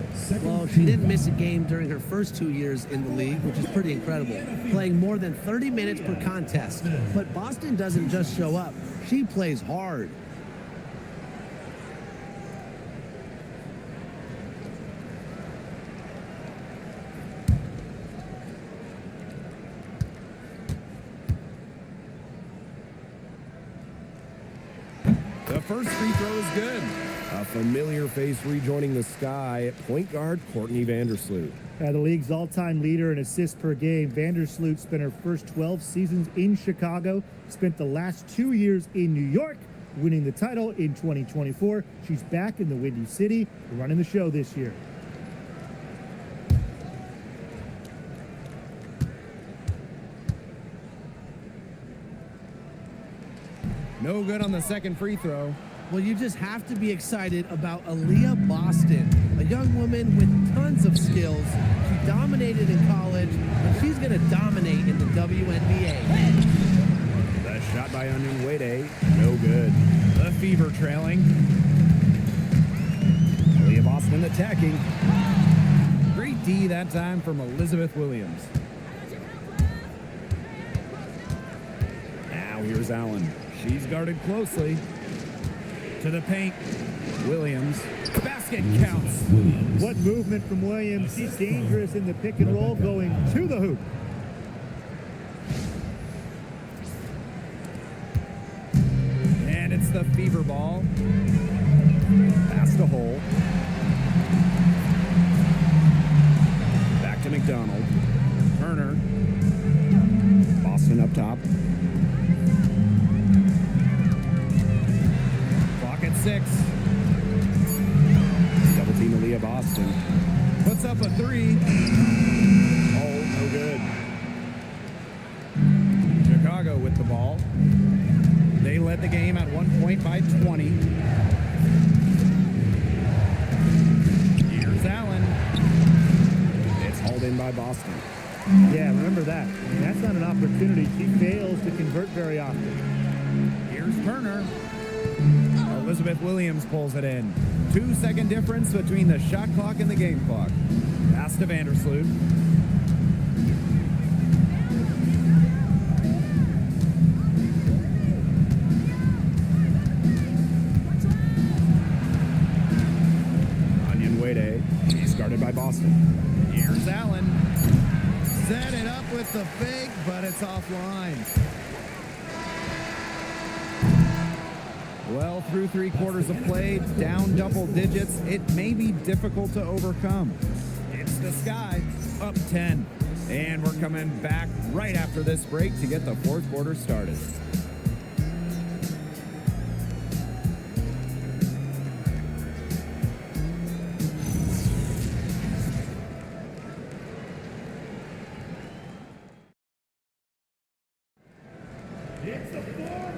Well, she didn't miss a game during her first 2 years in the league, which is pretty incredible, playing more than 30 minutes per contest. But Boston doesn't just show up. She plays hard.
The first free throw is good.
A familiar face rejoining the Sky, point guard Courtney Vandersloot.
The league's all-time leader in assists per game, Vandersloot spent her first 12 seasons in Chicago, spent the last 2 years in New York, winning the title in 2024. She's back in the Windy City, running the show this year.
No good on the second free throw.
Well, you just have to be excited about Aaliyah Boston, a young woman with tons of skills. She dominated in college, and she's going to dominate in the WNBA.
The shot by Onion Wade, no good. The Fever trailing. Aaliyah Boston attacking. Great D that time from Elizabeth Williams. Now here's Allen. She's guarded closely. To the paint. Williams. Basket counts.
What movement from Williams. She's dangerous in the pick and roll, going to the hoop.
And it's the Fever ball. Pass to Hole. Back to McDonald. Turner. Boston up top. Clock at 6. Double team Aaliyah Boston. Puts up a 3. Oh, no good. Chicago with the ball. They led the game at 1 point by 20. Here's Allen. It's hauled in by Boston.
Yeah, remember that. I mean, that's not an opportunity. She fails to convert very often.
Here's Turner. Elizabeth Williams pulls it in. 2-second difference between the shot clock and the game clock. Pass to Vandersloot. Onion Wade. He's guarded by Boston. Here's Allen. Set it up with the fake, but it's offline. Well, through 3 quarters of play, down double digits, it may be difficult to overcome. It's the Sky, up 10. And we're coming back right after this break to get the 4th quarter started.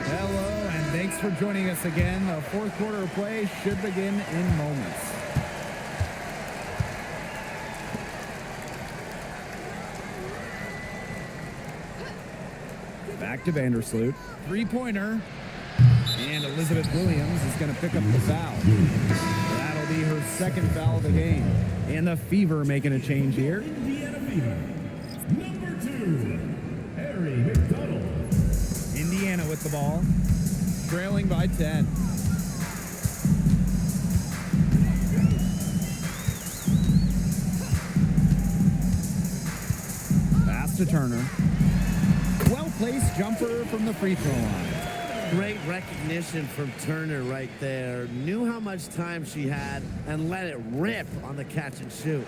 Hello, and thanks for joining us again. The 4th quarter of play should begin in moments. Back to Vandersloot. 3-pointer. And Elizabeth Williams is going to pick up the foul. That'll be her 2nd foul of the game. And the Fever making a change here.
Indiana Fever. Number 2, Harry McDonald.
Indiana with the ball. Trailing by 10. Pass to Turner. Well-placed jumper from the free throw line.
Great recognition from Turner right there. Knew how much time she had and let it rip on the catch and shoot.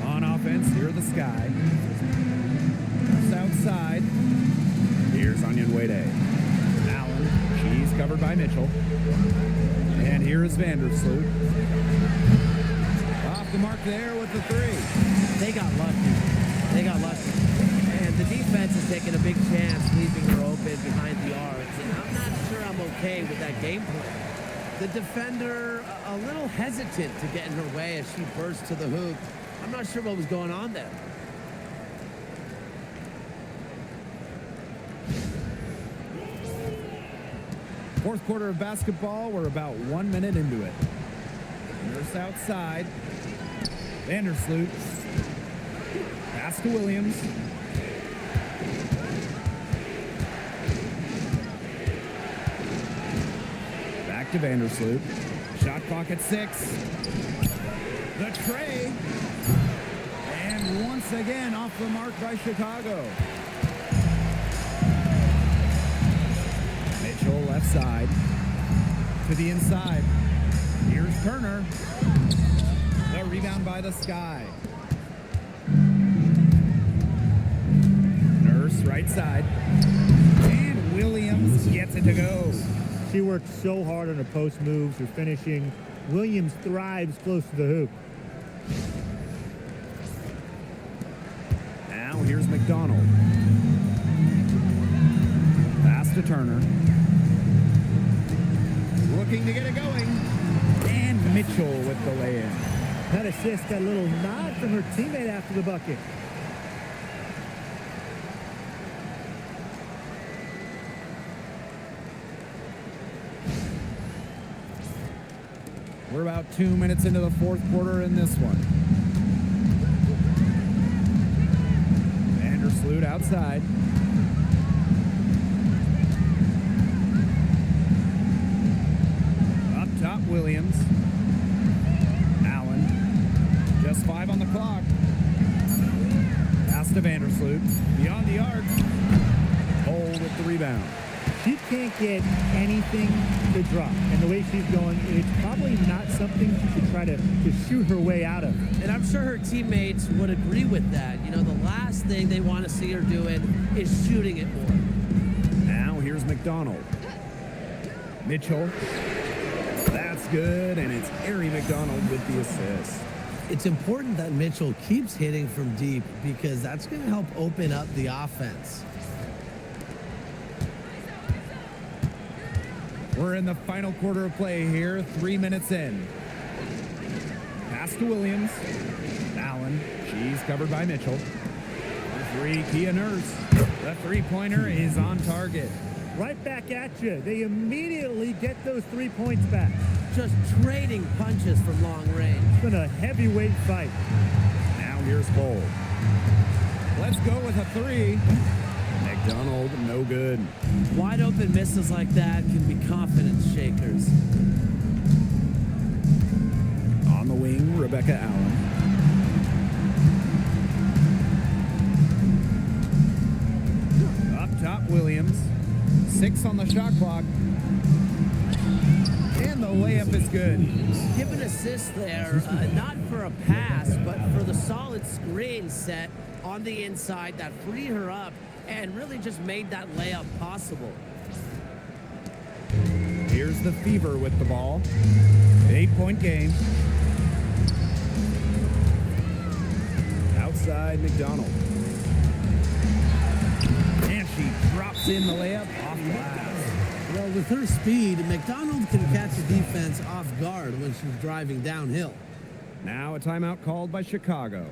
On offense, here the Sky. South side. Here's Onion Wade. Allen. She's covered by Mitchell. And here is Vandersloot. Off the mark there with the 3.
They got lucky. They got lucky. And the defense is taking a big chance, leaving her open behind the arcs. And I'm not sure I'm okay with that game plan. The defender a little hesitant to get in her way as she bursts to the hoop. I'm not sure what was going on there.
Fourth quarter of basketball, we're about 1 minute into it. Nurse outside. Vandersloot. Pass to Williams. Back to Vandersloot. Shot clock at 6. The tray. And once again off the mark by Chicago. Mitchell left side. To the inside. Here's Turner. The rebound by the Sky. Nurse right side. And Williams gets it to go.
She worked so hard on her post moves, her finishing. Williams thrives close to the hoop.
Now here's McDonald. Pass to Turner. Looking to get it going. And Mitchell with the lay-in.
That assist got a little nod from her teammate after the bucket.
We're about 2 minutes into the fourth quarter in this one. Vandersloot outside. Up top, Williams. Allen. Just 5 on the clock. Pass to Vandersloot. Beyond the arc. Hole with the rebound.
She can't get anything to drop. And the way she's going, it's probably not something she should try to shoot her way out of.
And I'm sure her teammates would agree with that. You know, the last thing they want to see her doing is shooting it more.
Now here's McDonald. Mitchell. That's good, and it's Ari McDonald with the assist.
It's important that Mitchell keeps hitting from deep because that's going to help open up the offense.
We're in the final quarter of play here, 3 minutes in. Pass to Williams. Allen. She's covered by Mitchell. For three, Kia Nurse. The three-pointer is on target.
Right back at you. They immediately get those 3 points back.
Just trading punches from long range.
It's been a heavyweight fight.
Now here's Cole. Let's go with a three. McDonald, no good.
Wide open misses like that can be confidence shakers.
On the wing, Rebecca Allen. Up top, Williams. 6 on the shot clock. And the layup is good.
Give an assist there, not for a pass, but for the solid screen set on the inside that freed her up and really just made that layup possible.
Here's the Fever with the ball. 8-point game. Outside, McDonald. And she drops in the layup off glass.
Well, with her speed, McDonald can catch the defense off guard when she's driving downhill.
Now a timeout called by Chicago.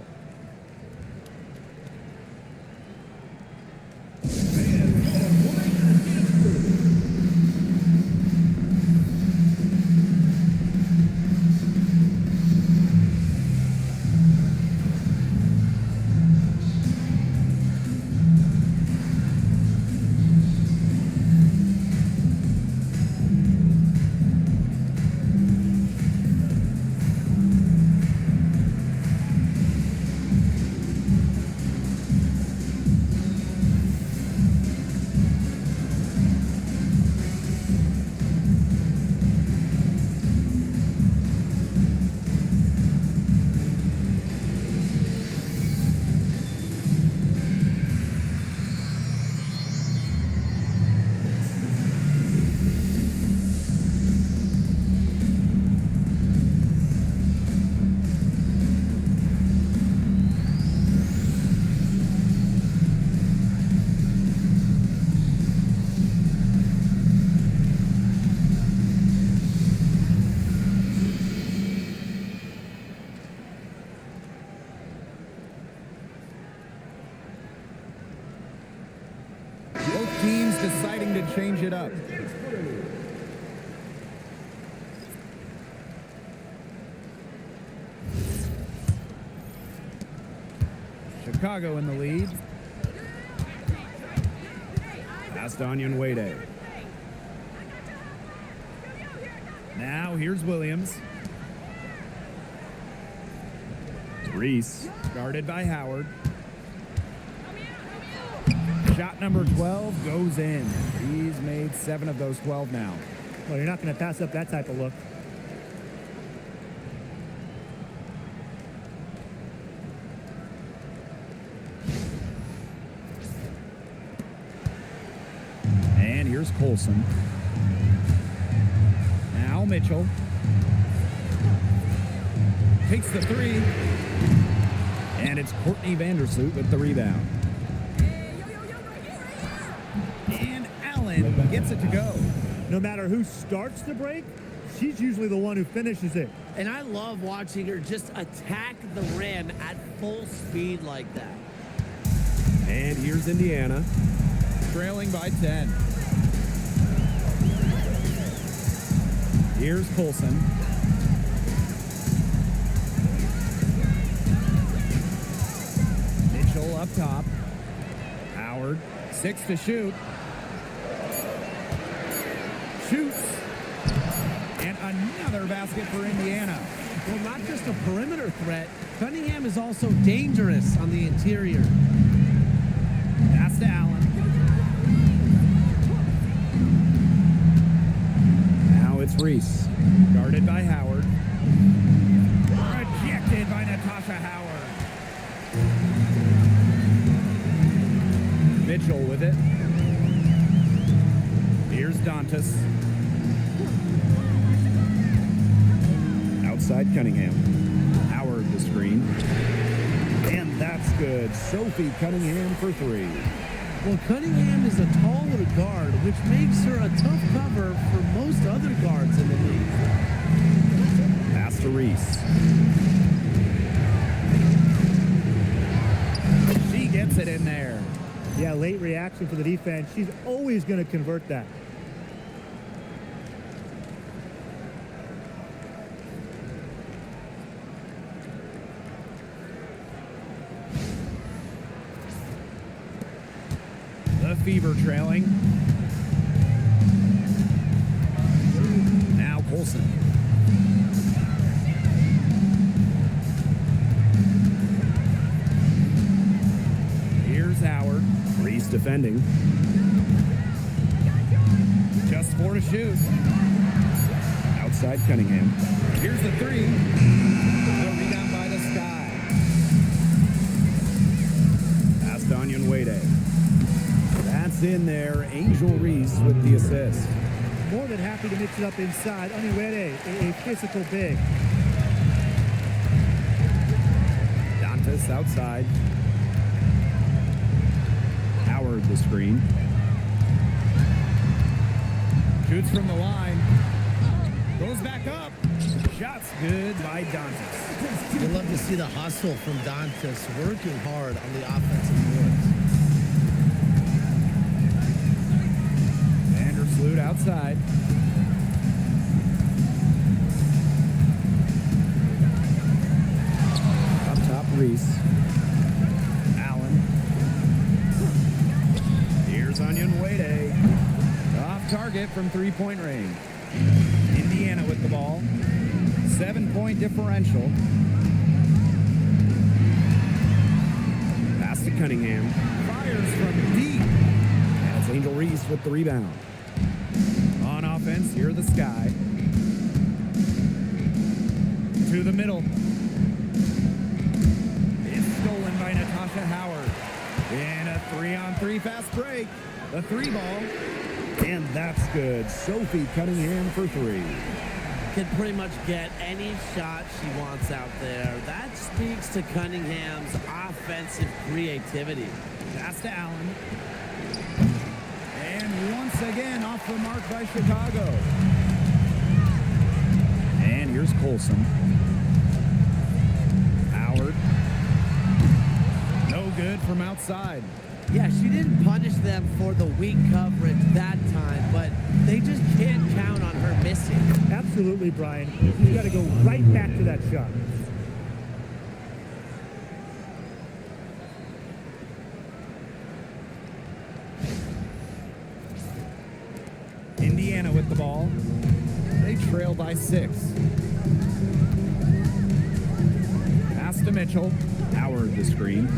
Both teams deciding to change it up. Chicago in the lead. Pass to Onyenwere. Now here's Williams. Reese, guarded by Howard. Shot number 12 goes in. He's made 7 of those 12 now.
Well, you're not going to pass up that type of look.
here's Colson. Now Mitchell. Takes the three. And it's Courtney Vandersloot with the rebound. And Allen gets it to go.
No matter who starts the break, she's usually the one who finishes it.
And I love watching her just attack the rim at full speed like that.
And here's Indiana.
Trailing by 10. Here's Colson. Mitchell up top. Howard, 6 to shoot. Shoots. And another basket for Indiana.
Well, not just a perimeter threat, Cunningham is also dangerous on the interior.
Pass to Allen.
Now it's Reese.
Guarded by Howard. Rejected by Natasha Howard. Mitchell with it. Here's Dantas. Outside Cunningham. Howard the screen. And that's good. Sophie Cunningham for 3.
Well, Cunningham is a taller guard, which makes her a tough cover for most other guards in the league.
Pass to Reese. She gets it in there.
Yeah, late reaction for the defense. She's always going to convert that.
The Fever trailing. Now Colson. Here's Howard.
Reese defending.
Just 4 to shoot.
Outside Cunningham.
Here's the 3. The rebound by the Sky.
Pass to Onion Wade. That's in there. Angel Reese with the assist.
More than happy to mix it up inside. Oniwede, a physical big.
Dantas outside. Howard the screen. Shoots from the line. Goes back up. Shots good by Dantas.
You love to see the hustle from Dantas working hard on the offensive boards.
Vandersloot outside.
Up top, Reese.
Allen. Here's Onion Wade. Off target from 3-point range. Indiana with the ball. 7-point differential.
Pass to Cunningham.
Fires from deep.
That's Angel Reese with the rebound.
On offense, here the Sky. To the middle. It's stolen by Natasha Howard. In a 3-on-3 fast break. The 3 ball.
And that's good. Sophie Cunningham for 3.
Can pretty much get any shot she wants out there. That speaks to Cunningham's offensive creativity.
Pass to Allen. And once again off the mark by Chicago. And here's Colson. Howard. No good from outside.
Yeah, she didn't punish them for the weak coverage that time, but they just can't count on her missing.
Absolutely, Brian. You've got to go right back to that shot.
Indiana with the ball. They trail by 6. Pass to Mitchell. Howard the screen.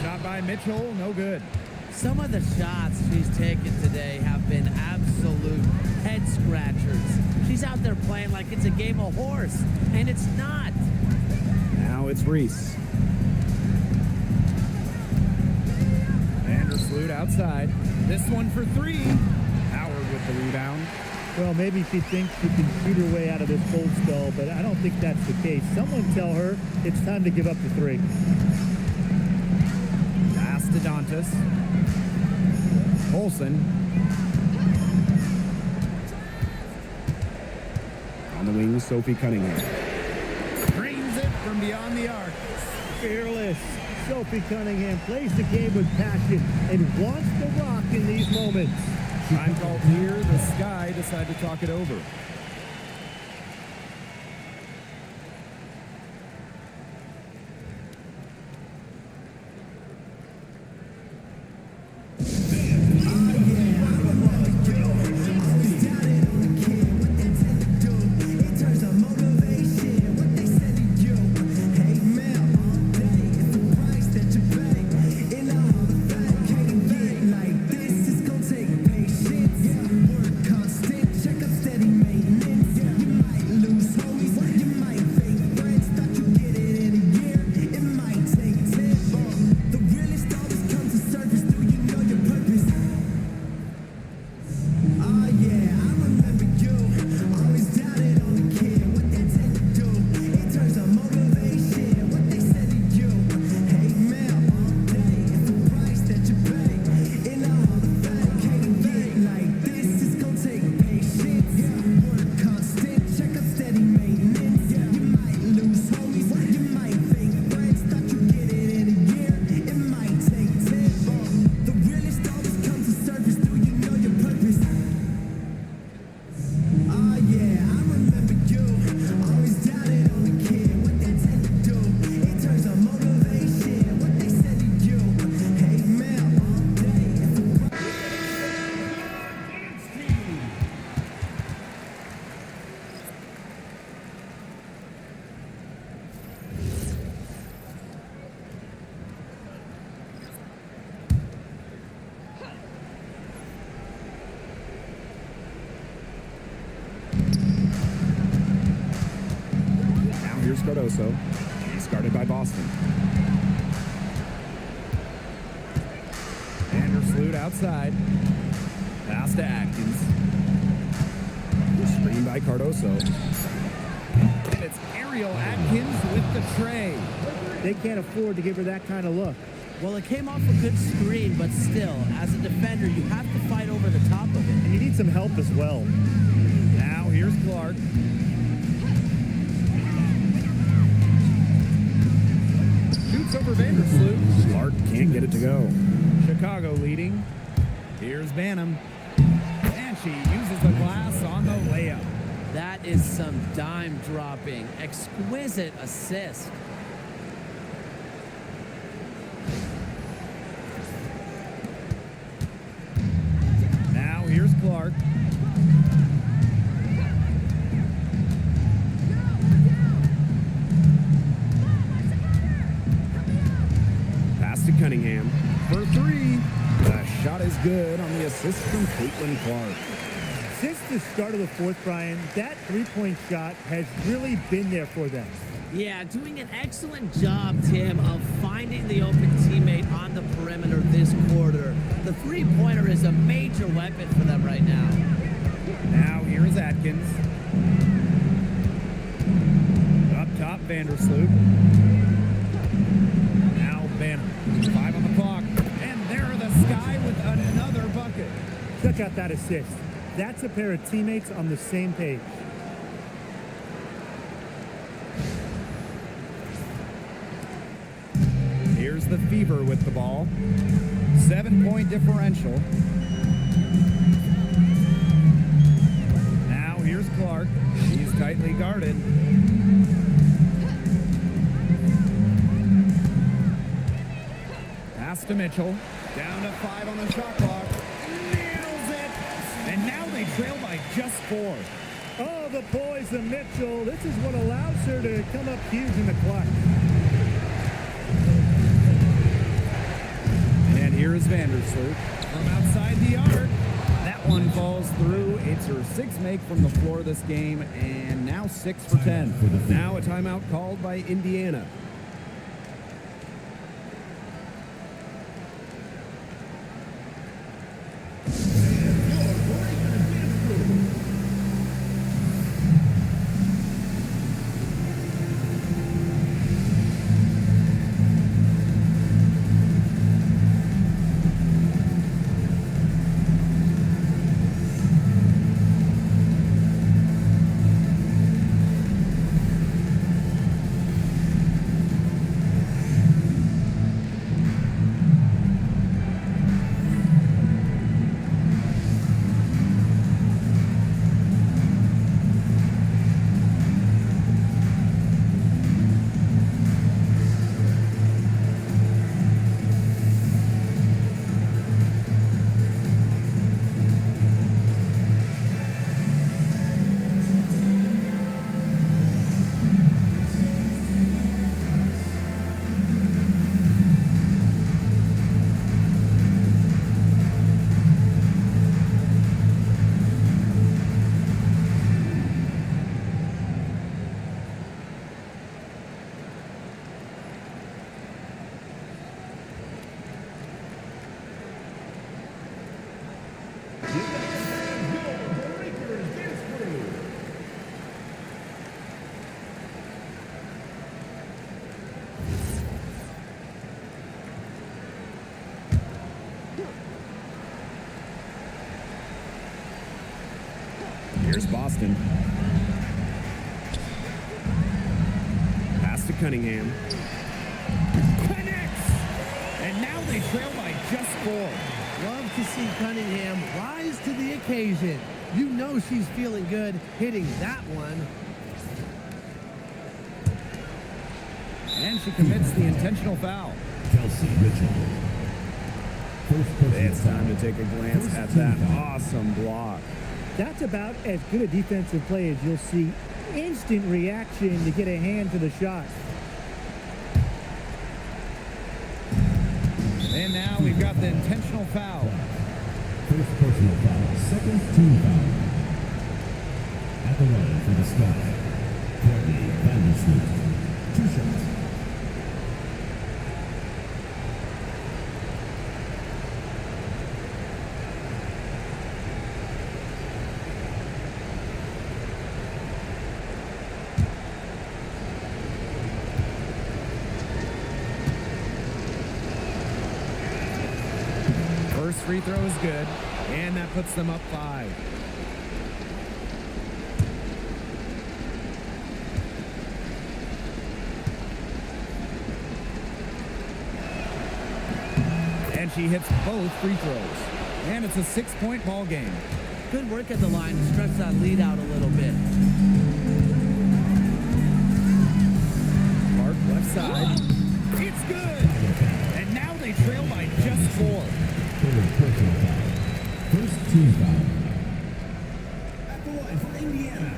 Shot by Mitchell, no good.
Some of the shots she's taken today have been absolute head scratchers. She's out there playing like it's a game of horse, and it's not.
Now it's Reese.
Vandersloot Vandersloot outside. This one for three. Howard with the rebound.
Well, maybe she thinks she can shoot her way out of this cold spell, but I don't think that's the case. Someone tell her it's time to give up the three.
Pass to Dantas. Olsen. On the wing, Sophie Cunningham. Drains it from beyond the arc.
Fearless. Sophie Cunningham plays the game with passion and wants the rock in these moments.
Time called here. The Sky decide to talk it over. Here's Cardoso. He's guarded by Boston. Vandersloot outside. Pass to Atkins. Screen by Cardoso. And it's Ariel Atkins with the tray.
They can't afford to give her that kind of look.
Well, it came off a good screen, but still, as a defender, you have to fight over the top of it.
And you need some help as well.
Now here's Clark. Shoots over Vandersloot. Clark can't get it to go. Chicago leading. Here's Banham. And she uses the glass on the layup.
That is some dime dropping. Exquisite assist.
Now here's Clark. Pass to Cunningham for three. The shot is good on the assist from Caitlin Clark.
Since the start of the fourth, Brian, that three-point shot has really been there for them.
Yeah, doing an excellent job, Tim, of finding the open teammate on the perimeter this quarter. The three-pointer is a major weapon for them right now.
Now here is Atkins. Up top, Vandersloot. Now Banner. 5 on the clock. And there the Sky with another bucket.
Check out that assist. That's a pair of teammates on the same page.
Here's the Fever with the ball. 7-point differential. Now here's Clark. He's tightly guarded. Pass to Mitchell. Down to 5 on the shot clock. Nails it. And now they trail by just 4.
Oh, the poise of Mitchell. This is what allows her to come up huge in the clutch.
And here is Vandersloot from outside the arc. That one falls through. It's her 6th make from the floor this game, and now 6 for 10. Now a timeout called by Indiana.
Here's Boston. Pass to Cunningham.
Connects! And now they trail by just 4.
Love to see Cunningham rise to the occasion. You know she's feeling good hitting that one.
And she commits the intentional foul.
Kelsey Mitchell. First personal
It's time to take a glance at that awesome block.
That's about as good a defensive play as you'll see. Instant reaction to get a hand to the shot.
And now we've got the intentional foul.
First personal foul. Second team foul. At the line for the Sky. Courtney Vandersloot. 2 shots.
First free throw is good, and that puts them up 5. And she hits both free throws. And it's a 6-point ball game.
Good work at the line to stretch that lead out a little bit.
Clark left side. It's good! And now they trail by just 4.
Third personal foul. First team foul. At the line for Indiana.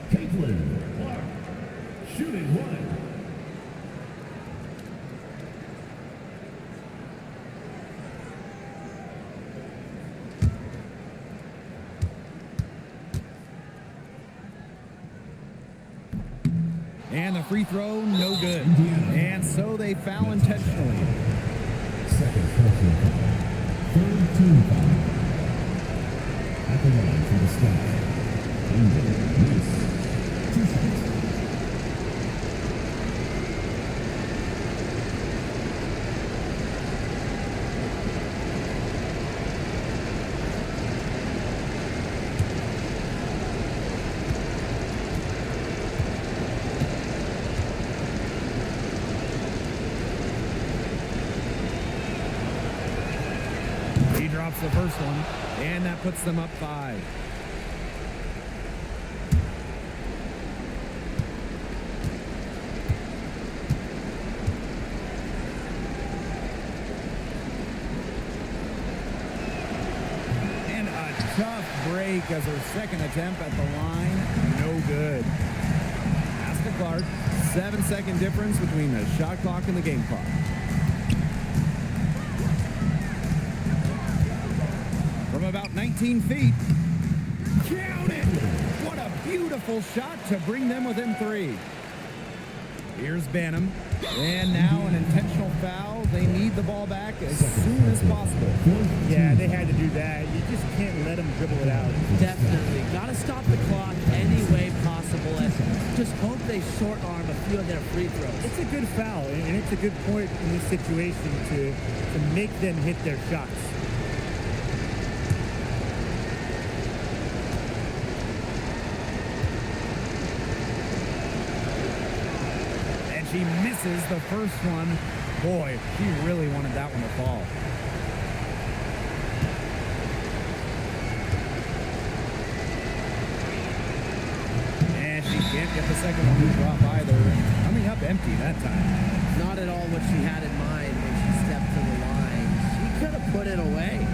Caitlin Clark. Shooting 1.
And the free throw, no good. And so they foul intentionally.
Second personal foul. Third team foul. At the line for the Sky. Angel Reese. 2 shots.
He drops the first one, and that puts them up 5. And a tough break as her second attempt at the line. No good. Pass to Clark. 7-second difference between the shot clock and the game clock. From about 19 feet. Count it! What a beautiful shot to bring them within 3. Here's Banham. And now an intentional foul. They need the ball back as soon as possible.
Yeah, they had to do that. You just can't let them dribble it out.
Definitely. Got to stop the clock any way possible and just hope they short arm a few of their free throws.
It's a good foul, and it's a good point in this situation to make them hit their shots.
She misses the first one. Boy, she really wanted that one to fall. And she can't get the second one to drop either. Coming up empty that time.
Not at all what she had in mind when she stepped to the line. She could have put it away.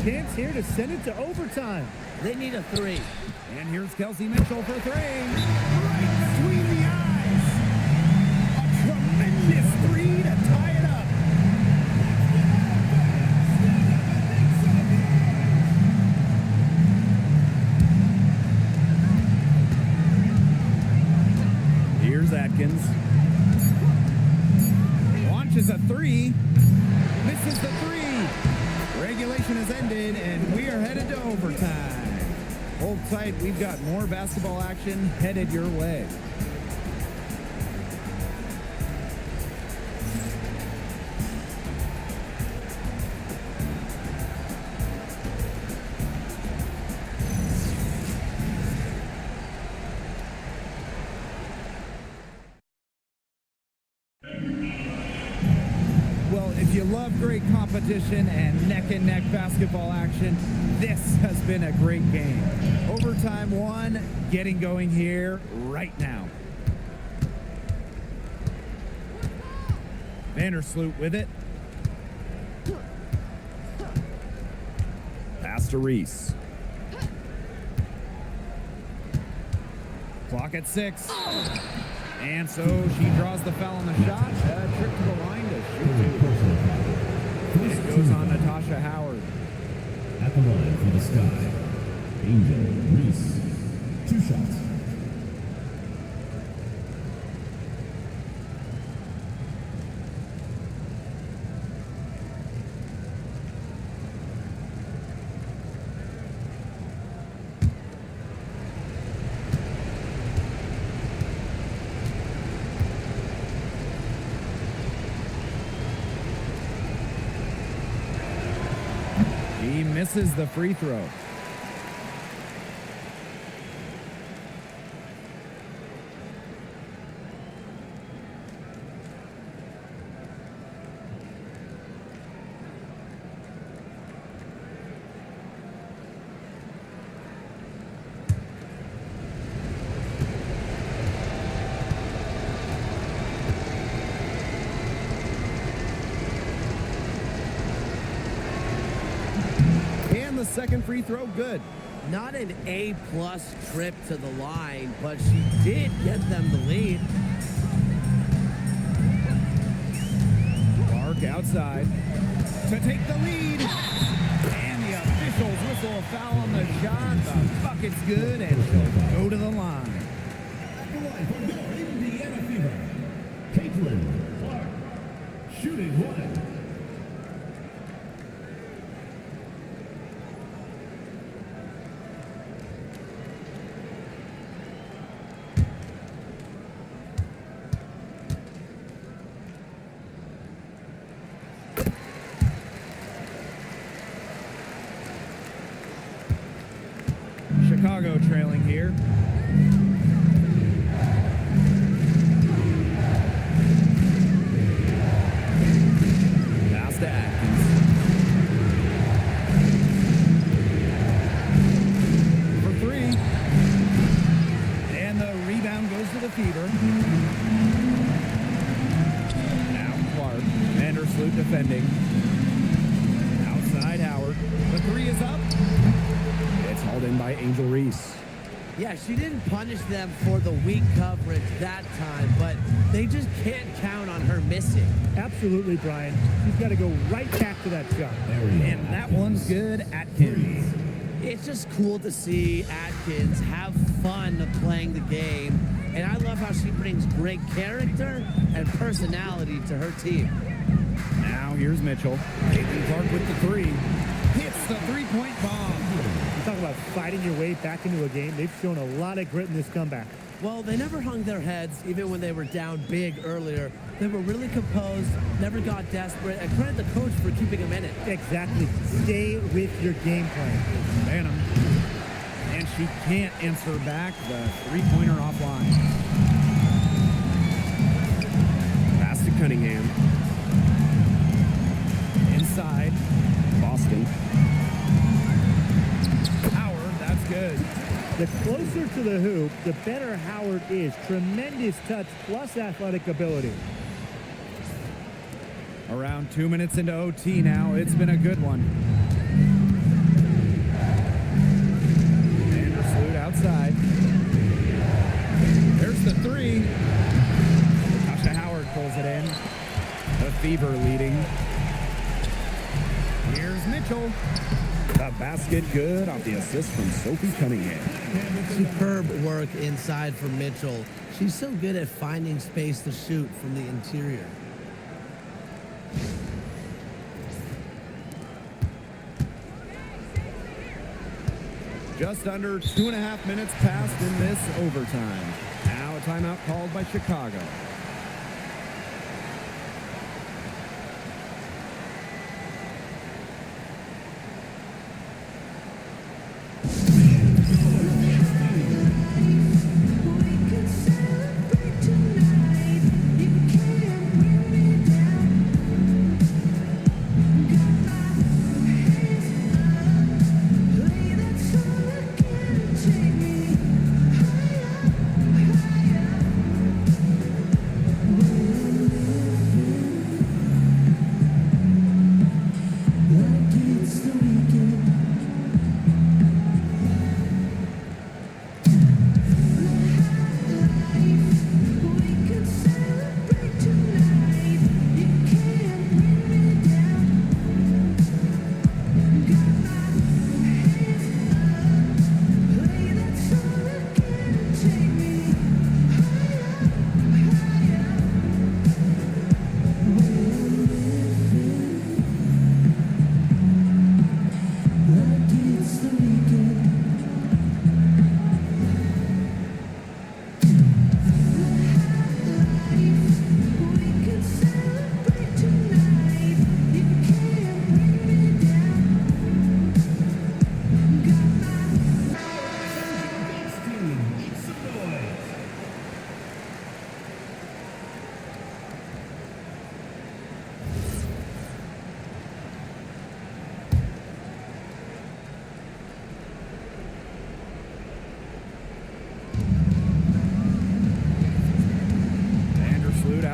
Chance here to send it to overtime.
They need a 3.
And here's Kelsey Mitchell for 3. Right between the eyes. A tremendous 3 to tie it up. Here's Atkins. Launches a 3. Misses the 3. Regulation has ended, and we are headed to overtime. Hold tight. We've got more basketball action headed your way. you love great competition and neck-and-neck basketball action, this has been a great game. Overtime 1, getting going here right now. Vandersloot with it. Pass to Reese. Clock at 6. And so she draws the foul on the shot. Trip to the line to shoot. It goes on Natasha Howard.
At the line for the Sky, Angel Reese. 2 shots.
He misses the free throw. The second free throw, good.
Not an A-plus trip to the line, but she did get them the lead.
Clark outside to take the lead. And the officials whistle a foul on the shot. The bucket's good, and she'll go to the line.
At the line for your Indiana Fever, Caitlin Clark. Shooting 1.
Chicago trailing here. Pass to Atkins. For 3. And the rebound goes to the Fever. Now Clark. Vandersloot defending. Outside Howard. The 3 is up. It's hauled in by Angel Reese.
Yeah, she didn't punish them for the weak coverage that time, but they just can't count on her missing.
Absolutely, Brian. She's got to go right back to that shot.
And that one's good. Atkins.
It's just cool to see Atkins have fun playing the game, and I love how she brings great character and personality to her team.
Now here's Mitchell. Caitlin Clark with the 3. Hits the three-point bomb.
You talk about fighting your way back into a game. They've shown a lot of grit in this comeback.
Well, they never hung their heads, even when they were down big earlier. They were really composed, never got desperate, and credit the coach for keeping them in it.
Exactly. Stay with your game plan.
Phantom. And she can't answer back the three-pointer offline. Pass to Cunningham. Inside. Boston. Howard, that's good.
The closer to the hoop, the better Howard is. Tremendous touch plus athletic ability.
Around 2 minutes into OT now. It's been a good one. Vandersloot outside. There's the 3. Natasha Howard pulls it in. The Fever leading. Here's Mitchell. The basket good off the assist from Sophie Cunningham.
Superb work inside for Mitchell. She's so good at finding space to shoot from the interior.
Just under 2.5 minutes passed in this overtime. Now a timeout called by Chicago.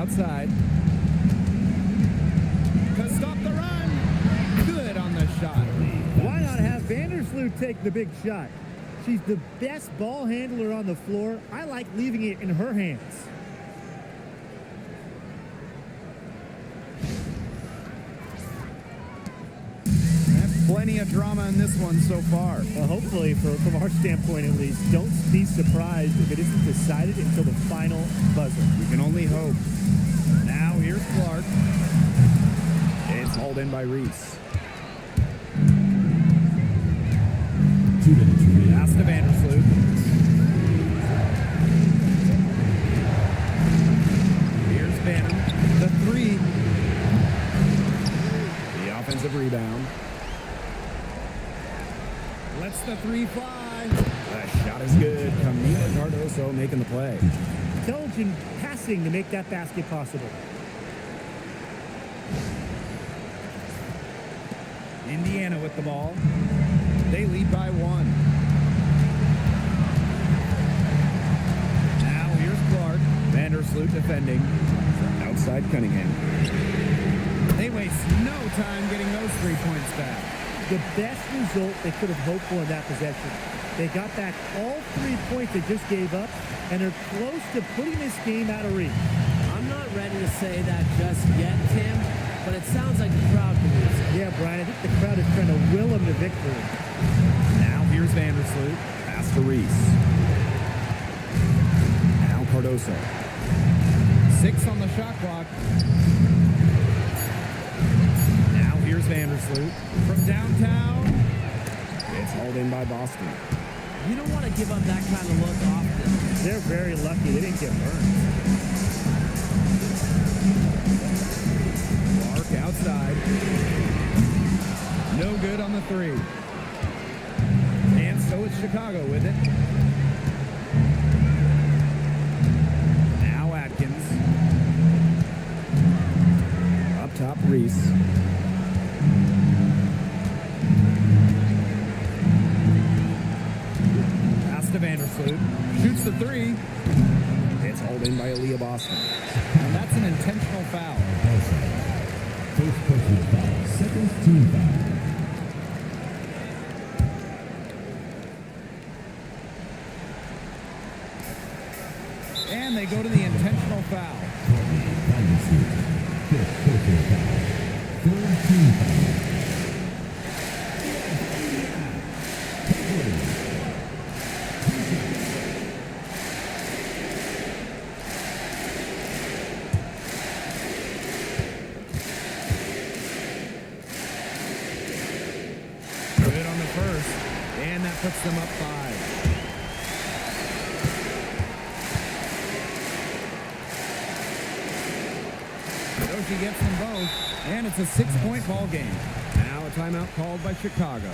outside. Cause stop the run. Good on the shot.
Why not have Vandersloot take the big shot? She's the best ball handler on the floor. I like leaving it in her hands.
Plenty of drama in this one so far.
Well, hopefully, from our standpoint at least, don't be surprised if it isn't decided until the final buzzer.
We can only hope. Now here's Clark. It's hauled in by Reese.
2 minutes remaining.
Pass to Vandersloot. Here's Bannon. The three. The offensive rebound. Lets the three fly. That shot is good. Camila Cardoso making the play.
Intelligent passing to make that basket possible.
Indiana with the ball. They lead by 1. Now here's Clark. Vandersloot defending. Outside Cunningham. They waste no time getting those 3 points back.
The best result they could have hoped for in that possession. They got back all 3 points they just gave up, and they're close to putting this game out of reach.
I'm not ready to say that just yet, Tim, but it sounds like the crowd believes it.
Yeah, Brian, I think the crowd is trying to will them to victory.
Now here's Vandersloot. Pass to Reese. Now Cardoso. 6 on the shot clock. Now here's Vandersloot. From downtown. It's hauled in by Boston.
You don't want to give up that kind of look often.
They're very lucky they didn't get burned.
Clark outside. No good on the 3. And so it's Chicago with it. Now Atkins. Up top, Reese. Pass to Vandersloot. Shoots the 3. It's hauled in by Aaliyah Boston. And that's an intentional foul.
First personal foul. Second team foul.
And they go to the intentional foul.
Fifth personal foul. Third team foul.
Good on the first. And that puts them up 5. She gets them both, and it's a 6-point ball game. Now a timeout called by Chicago.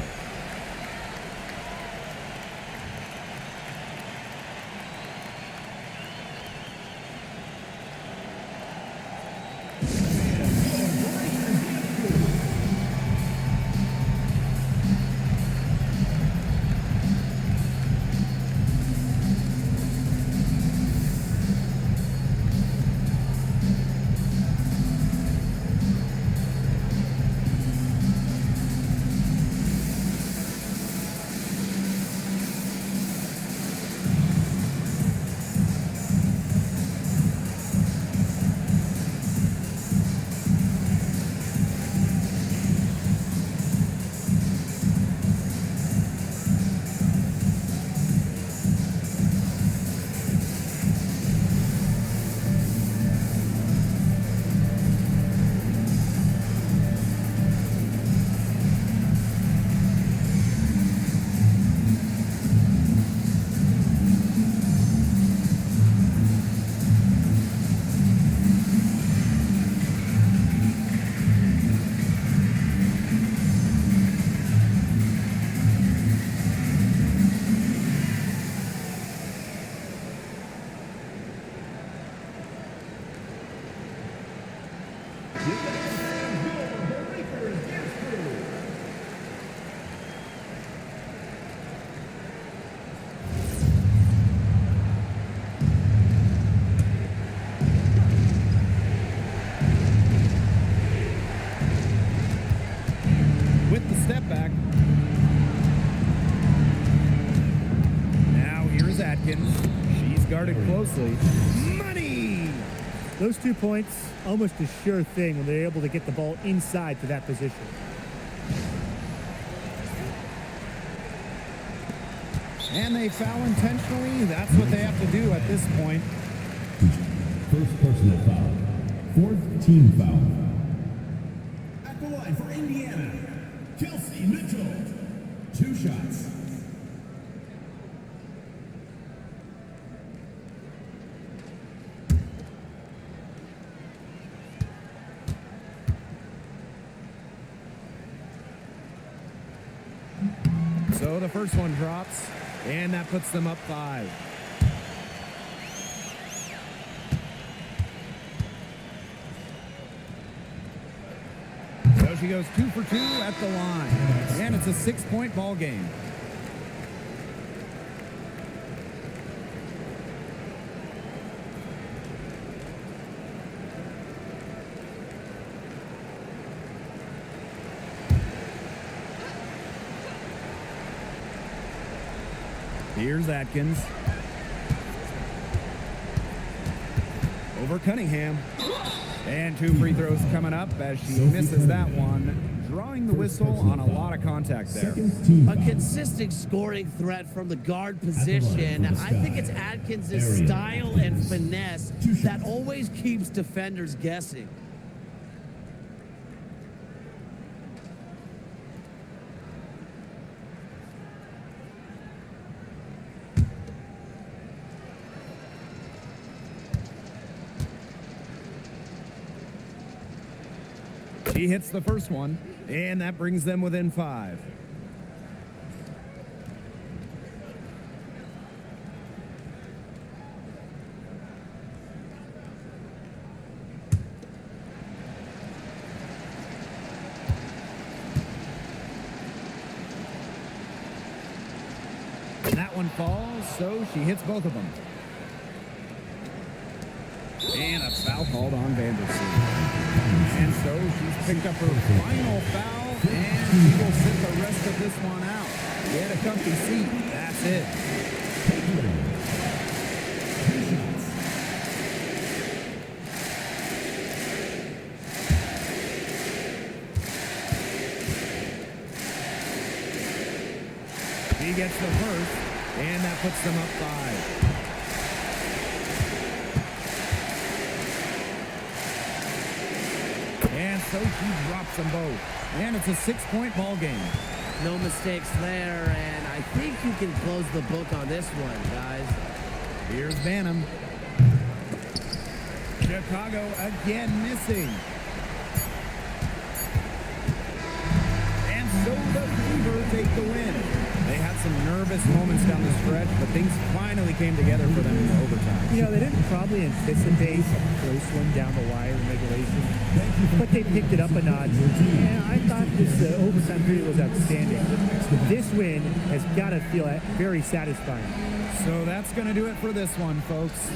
with the step back. Now here's Atkins. She's guarded closely. Money!
Those 2 points, almost a sure thing when they're able to get the ball inside to that position.
And they foul intentionally. That's what they have to do at this point.
First personal foul. Fourth team foul. At the line for Indiana, Kelsey Mitchell. 2 shots.
So the first one drops, and that puts them up 5. So she goes 2 for 2 at the line, and it's a 6-point ball game. Here's Atkins. Over Cunningham. And 2 free throws coming up as she misses that one. Drawing the whistle on a lot of contact there.
A consistent scoring threat from the guard position. I think it's Atkins' style and finesse that always keeps defenders guessing.
He hits the first one, and that brings them within 5. That one falls, so she hits both of them. And a foul called on Vandersloot. And so she's picked up her final foul, and she will sit the rest of this one out. Get a comfy seat. That's it. He gets the first, and that puts them up 5. And so she drops them both. And it's a 6-point ball game.
No mistakes there, and I think you can close the book on this one, guys.
Here's Banham. Chicago again missing. And so the Fever take the win. They had some nervous moments down the stretch, but things finally came together for them in the overtime.
You know, they didn't probably anticipate a close one down the wire in regulation, but they picked it up a notch. And I thought this overtime period was outstanding. This win has got to feel very satisfying.
So that's going to do it for this one, folks.